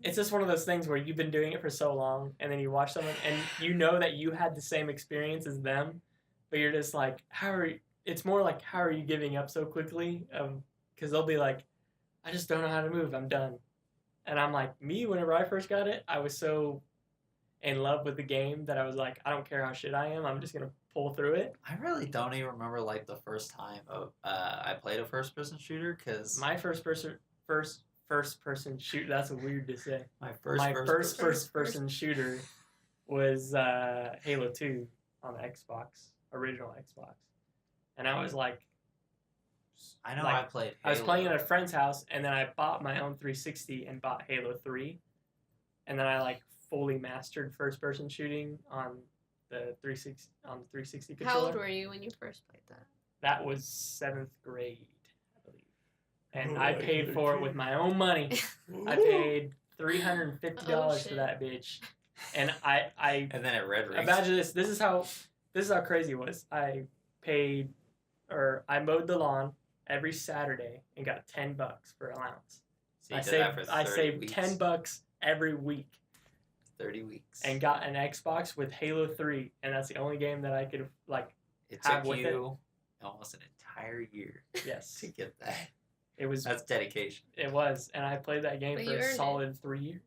It's just one of those things where you've been doing it for so long, and then you watch someone, and you know that you had the same experience as them, but you're just like, how are you? It's more like, how are you giving up so quickly? Because they'll be like, I just don't know how to move. I'm done. And I'm like, me, whenever I first got it, I was so in love with the game that I was like, I don't care how shit I am. I'm just going to pull through it. I really don't even remember like the first time I played a first person shooter because My first person shoot. That's weird to say. my first My first first person shooter was Halo 2 on the Xbox, original Xbox. And I was like, I know like, I played. I was Halo. playing at a friend's house, and then I bought my own 360 and bought Halo 3. And then I like fully mastered first person shooting on the 360 controller. How old were you when you first played that? That was 7th grade, I believe. And I paid for it with my own money. I paid $350 Oh, for shit. that bitch. And I And then it red ring. imagine this. This is how crazy it was. I mowed the lawn every Saturday and got $10 for allowance. So you I did that for saved 30 weeks. $10 every week 30 weeks. and got an Xbox with Halo 3, and that's the only game that I could like. it have took with you almost an entire year Yes, to get that. it was. That's dedication. It was, and I played that game But for you a earned it. solid 3 years.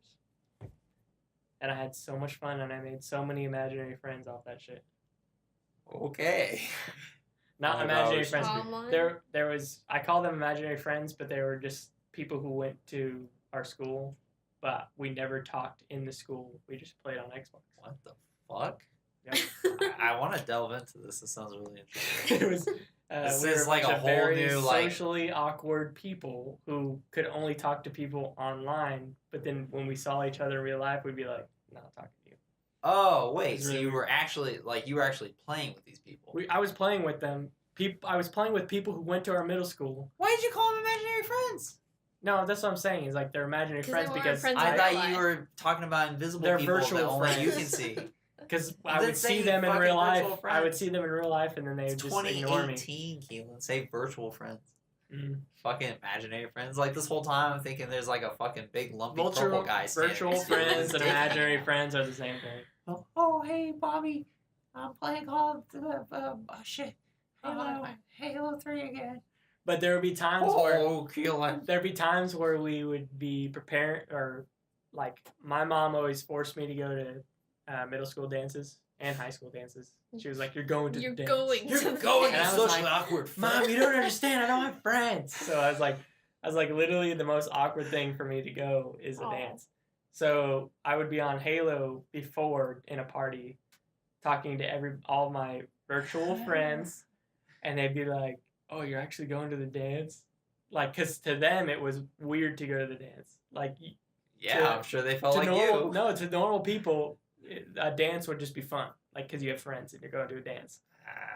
And I had so much fun, and I made so many imaginary friends off that shit. Okay. Not Oh, imaginary gosh. friends. Online? There was, I call them imaginary friends, but they were just people who went to our school, but we never talked in the school. We just played on Xbox. What the fuck? Yep. I want to delve into this. This sounds really interesting. It was. This we were is like bunch a of whole very new, like- socially awkward people who could only talk to people online. But then when we saw each other in real life, we'd be like, "Not talking to you." Oh wait, It's so really you weird. were actually playing with these people. I was playing with them. I was playing with people who went to our middle school. Why did you call them imaginary friends? No, that's what I'm saying. Is like they're imaginary 'Cause friends they weren't because friends I in thought real you life. were talking about invisible They're people virtual that only you friends. can see. because I Then would say see them in fucking real life. virtual I would friends. see them in real life, and then they would It's just ignore me. 2018, Keelan. Say virtual friends. Mm. Fucking imaginary friends. Like this whole time, I'm thinking there's like a fucking big lumpy purple Virtual, guy standing virtual next to you with friends his and dick hanging imaginary out. friends are the same thing. Oh, hey, Bobby. I'm playing Call of shit. Halo 3 again. But there would be times where Oh, killing. there'd be times where we would be preparing, or like my mom always forced me to go to middle school dances and high school dances. She was like, "You're going to You're the dance." going You're to going And to I was socially like, awkward. Mom, you don't understand. I don't have friends. So I was like, literally the most awkward thing for me to go is a Aw. dance. So I would be on Halo before in a party, talking to all my virtual friends, and they'd be like, "Oh, you're actually going to the dance?" Like, cause to them it was weird to go to the dance. Like, Yeah, to- I'm sure they felt to like normal, you. no, to normal people, a dance would just be fun. Like, cause you have friends and you're going to a dance.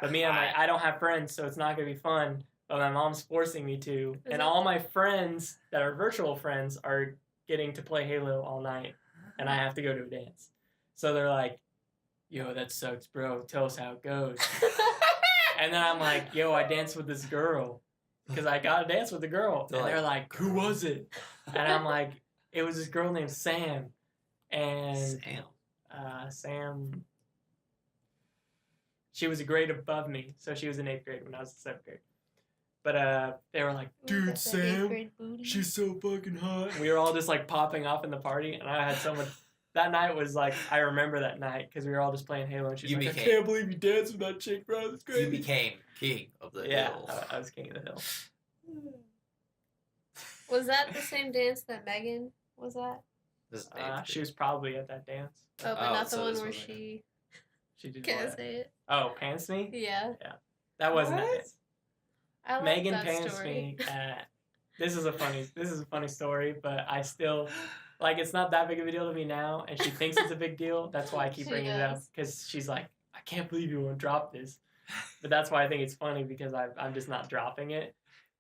But me, I'm like, I don't have friends, so it's not gonna be fun. But my mom's forcing me to, Is and it- all my friends that are virtual friends are getting to play Halo all night, and I have to go to a dance. So they're like, "Yo, that sucks, bro. Tell us how it goes." And then I'm like, "Yo, I danced with this girl, because I got to dance with the girl." They're And they're like, "Who was it?" And I'm like, "It was this girl named Sam." And Sam. Sam, she was a grade above me, so she was in 8th grade when I was in 7th grade. But they were like, Ooh, "Dude, got that eighth Sam, grade booty. she's so fucking hot." We were all just like popping off in the party, and I had someone. That night was like, I remember that night because we were all just playing Halo, and she's You like, became- "I can't believe you danced with that chick, bro. That's crazy." You became king of the yeah, hills. I was king of the hill. Was that the same dance that Megan was at? This is She was probably at that dance. Oh, but Oh, not the so one this where wasn't it. she She did can't what? say it. Oh, pants me? Yeah, That wasn't that What? dance. I like Megan that pants story. me at. This is a funny story, but I still like it's not that big of a deal to me now, and she thinks it's a big deal. That's why I keep She bringing it up does. because she's like, "I can't believe you won't drop this," but that's why I think it's funny because I'm just not dropping it.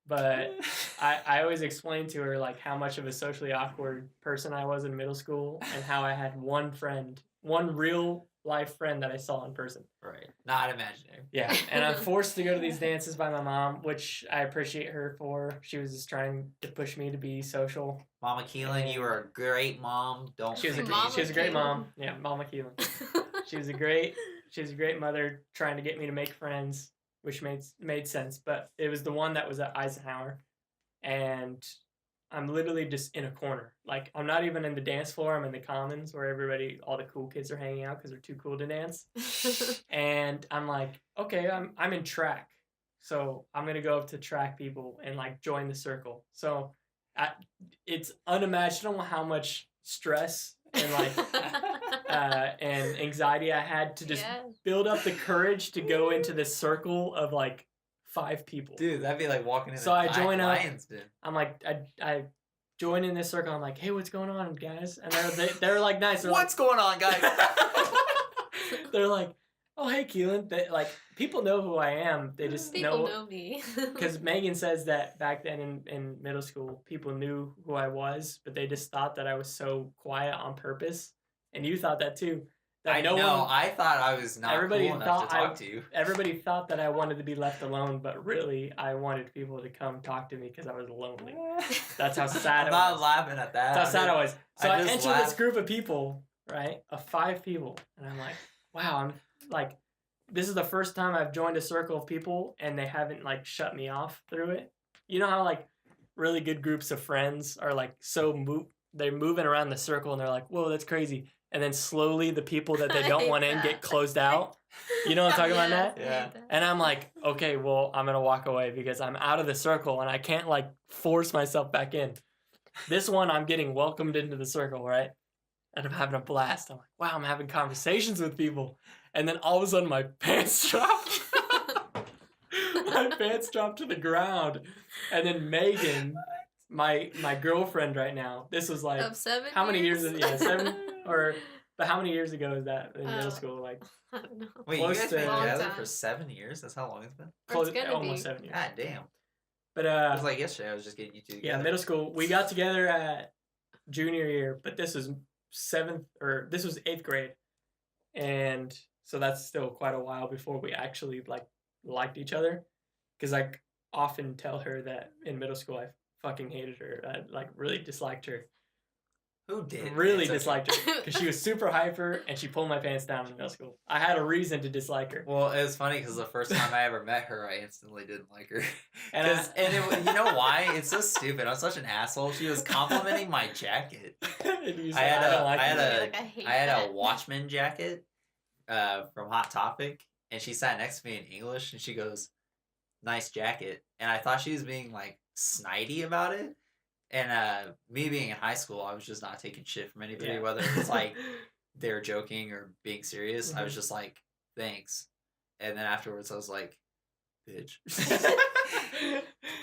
But I always explain to her like how much of a socially awkward person I was in middle school and how I had one friend, one real life friend that I saw in person. Right. Not imaginary. Yeah, and I'm forced to go to these dances by my mom, which I appreciate her for. She was just trying to push me to be social. Mama Keelan, you were a great mom. Don't She was a forget. Mama she was a great Keelan. mom. Yeah, Mama Keelan. She was a great mother trying to get me to make friends, which made sense. But it was the one that was at Eisenhower, and I'm literally just in a corner. Like I'm not even in the dance floor. I'm in the commons where all the cool kids are hanging out because they're too cool to dance. And I'm like, okay, I'm in track, so I'm gonna go up to track people and like join the circle. So it's unimaginable how much stress and like and anxiety I had to just Yeah. build up the courage to go into this circle of like 5 people. Dude, that'd be like walking in So the I join up- lion's den. I'm like I join in this circle. I'm like, hey, what's going on, guys? And they're like nice. They're like, What's going on, guys? they're like, oh, hey, Keelan. Like people know who I am. They just People know me. because Megan says that back then in middle school, people knew who I was, but they just thought that I was so quiet on purpose. And you thought that too. That I no know. one, I thought I was not Everybody cool enough thought to talk to you. everybody thought that I wanted to be left alone, but really I wanted people to come talk to me because I was lonely. That's how sad I'm it not was. laughing at that. That's how sad I was. So I I just enter this laughed. group of people, right, of 5 people, and I'm like, wow, I'm like, this is the first time I've joined a circle of people, and they haven't like shut me off through it. You know how like really good groups of friends are like they're moving around the circle, and they're like, whoa, that's crazy, and then slowly the people that they I don't hate want in that. get closed out. You know what I'm talking about, Nat? I hate Yeah. that. And I'm like, okay, well, I'm gonna walk away because I'm out of the circle and I can't like force myself back in. This one, I'm getting welcomed into the circle, right? And I'm having a blast. I'm like, wow, I'm having conversations with people. And then all of a sudden, my pants drop. My pants drop to the ground. And then Megan, my girlfriend right now, this was like, Of 7 how many years? years? Yeah, 7 or. But how many years ago is that in middle Oh. school? Like I don't know. Wait, you close guys to- been Long together time. for 7 years? That's how long it's been? Or it's close, gonna almost be. 7 years. God damn. But It was like yesterday. I was just getting you two together. yeah, middle school. We got together at junior year, but this was 8th grade, and so that's still quite a while before we actually like liked each other. Because like often tell her that in middle school I fucking hated her. I like really disliked her. Who did? Really It's okay. disliked her because she was super hyper and she pulled my pants down in middle school. I had a reason to dislike her. Well, it was funny because the first time I ever met her, I instantly didn't like her. And You know why? It's so stupid. I'm such an asshole. She was complimenting my jacket. And you I said, had "I a- don't like I you." had a- Like, I hate I had that. a Watchman jacket from Hot Topic, and she sat next to me in English, and she goes, "Nice jacket," and I thought she was being like snidey about it. And me being in high school, I was just not taking shit from anybody, Yeah. whether it's like they were joking or being serious. I was Mhm. just like, thanks. And then afterwards, I was like, bitch.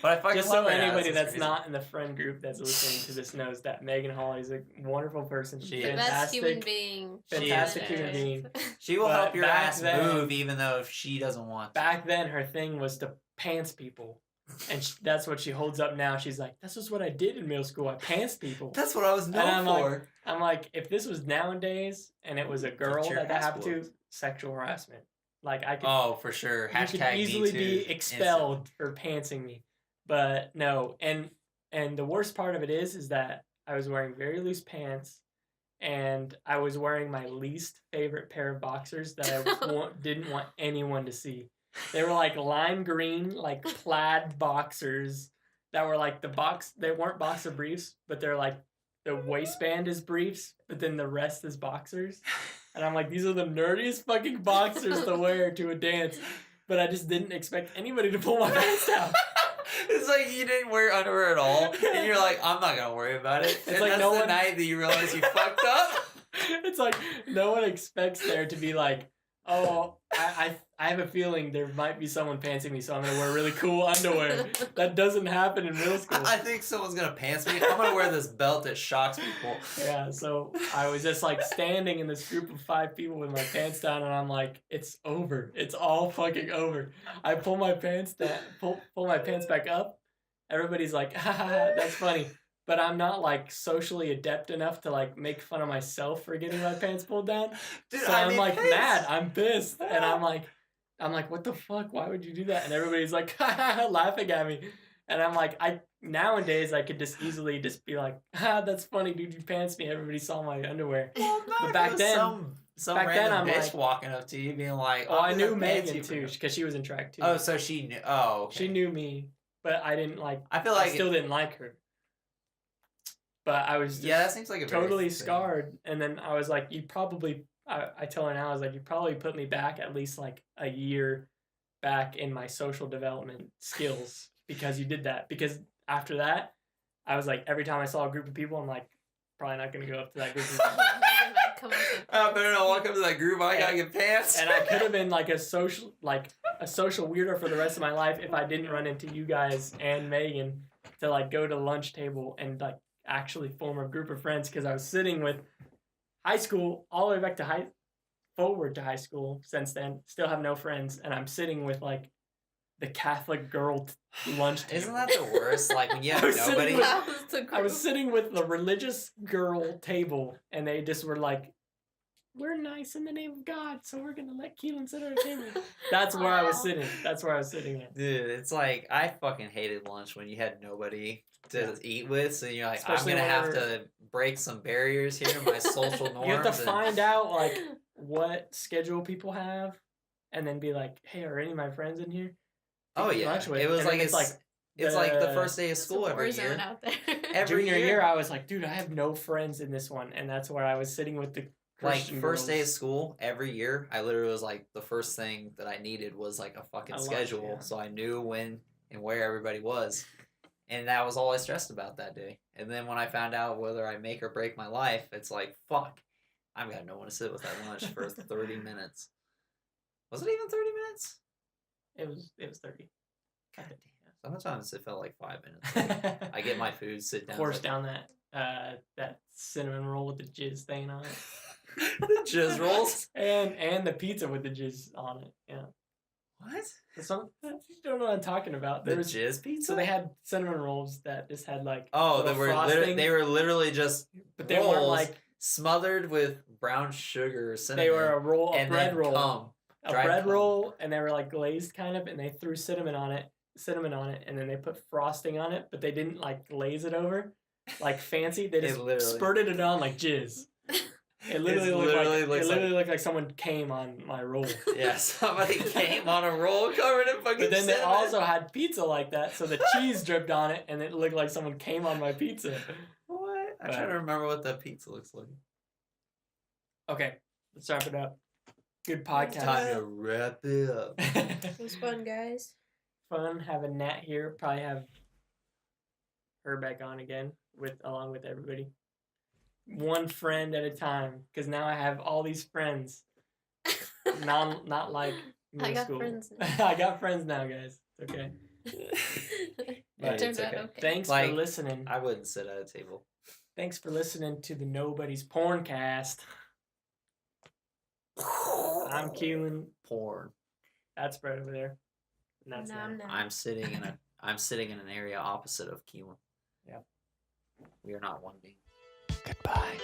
But I fucking Just so love her now, anybody it's that's crazy. not in the friend group that's listening to this knows that Megan Hawley is a wonderful person. She The is. best human fantastic. being. fantastic on human earth. being. She will But help your back ass then- move, even though if she doesn't want to. Back then, her thing was to pants people. And that's what she holds up now. She's like, "This is what I did in middle school. I pants people." That's what I was known I'm like, for. I'm like, if this was nowadays and it was a girl your that ass happened to, whooped. sexual harassment. Like I could, Oh, for sure. you could Hashtag easily me be too. expelled for pantsing me. But no, and the worst part of it is that I was wearing very loose pants, and I was wearing my least favorite pair of boxers that I didn't want anyone to see. They were like lime green, like plaid boxers that were like they weren't boxer briefs, but they're like the waistband is briefs, but then the rest is boxers. And I'm like, these are the nerdiest fucking boxers to wear to a dance. But I just didn't expect anybody to pull my pants down. It's like you didn't wear underwear at all, and you're like, I'm not gonna worry about it. It's And like that's no the one- night that you realize you fucked up. It's like no one expects there to be like, oh, I have a feeling there might be someone pantsing me, so I'm gonna wear really cool underwear. That doesn't happen in middle school. I think someone's gonna pants me. I'm gonna wear this belt that shocks people. Yeah, so I was just like standing in this group of 5 people with my pants down, and I'm like, it's over. It's all fucking over. I pull my pants down, pull my pants back up. Everybody's like, ha ha, ha, that's funny. But I'm not like socially adept enough to like make fun of myself for getting my pants pulled down. Dude, So I I'm mean, like pants- mad. I'm pissed, and I'm like, what the fuck? Why would you do that? And everybody's like, ha ha, ha, laughing at me. And I'm like, nowadays I could just easily just be like, that's funny, dude. You pants me. Everybody saw my underwear. Well, no, But back it was then- some back then random I'm bitch like- walking up to you, being like, Oh, I I'm knew gonna pants Megan you for too, no-" because she was in track too. Oh, so she knew. Oh, okay. She knew me, but I didn't like. I feel I like still didn't like her. But I was just yeah, that seems like a very totally thing. scarred. And then I was like, you probably. I tell her now, I was like, you probably put me back at least like a year back in my social development skills because you did that. Because after that, I was like, every time I saw a group of people, I'm like, probably not gonna go up to that group of people. Megan might come up with- I better not walk up to that group. I gotta get pants. And I could have been like a social weirdo for the rest of my life if I didn't run into you guys and Megan to like go to the lunch table and like actually form a group of friends because I was sitting with high school all the way back to forward to high school since then, still have no friends, and I'm sitting with like the Catholic girl lunch table. Isn't that the worst? Like when you I have was sitting nobody. with- That was the I was group. sitting with the religious girl table, and they just were like, "We're nice in the name of God, so we're gonna let Keelan sit at our table." That's where I was Aw. sitting. That's where I was sitting at. Dude, it's like I fucking hated lunch when you had nobody to eat with, so you're like, Especially I'm gonna have whenever- to break some barriers here, my social norms. You have to and- find out like what schedule people have, and then be like, "Hey, are any of my friends in here?" to Oh eat yeah, lunch with?" it was And then like it's like the the- first day of It's a school war every zone year. out there. Every junior year. year, I was like, "Dude, I have no friends in this one," and that's where I was sitting with the Like Christian first day of girls. school every year, I literally was like the first thing that I needed was like a fucking A lunch, schedule, yeah. so I knew when and where everybody was, and that was all I stressed about that day. And then when I found out whether I make or break my life, it's like fuck, I've got no one to sit with at lunch for 30 minutes. Was it even 30 minutes? It was 30. God damn. Sometimes it felt like 5 minutes. I get my food, sit down. Course like, down that cinnamon roll with the jizz thing on it. the jizz rolls. And the pizza with the jizz on it. Yeah. What? You don't know what I'm talking about. The There was jizz pizza? so they had cinnamon rolls that just had like Oh, they little were frosting, they were literally just but they weren't rolls like smothered with brown sugar or cinnamon. they were a roll, a and bread then roll, cum. a dried bread cum. roll, and they were like glazed kind of, and they threw cinnamon on it. cinnamon on it, and then they put frosting on it, but they didn't like glaze it over like fancy. They just literally- spurted it on like jizz. It literally, looked like someone came on my roll. Yeah, somebody came on a roll covered in fucking But then they cinnamon. also had pizza like that, so the cheese dripped on it, and it looked like someone came on my pizza. What? I'm trying to remember what that pizza looks like. Okay, let's wrap it up. Good Time podcast. to wrap it up. It was fun, guys. Fun having Nat here. Probably have her back on again along with everybody. One friend at a time, because now I have all these friends. Not like middle I got school. friends I got friends now, guys. It's okay. It But turned it's out okay. okay. Thanks Like, for listening. I wouldn't sit at a table. Thanks for listening to the Nobody's Porncast. I'm Keelan. Porn. That's right over there. And that's No, Nat. I'm not. I'm sitting in an area opposite of Keelan. Yep. We are not one being. Goodbye.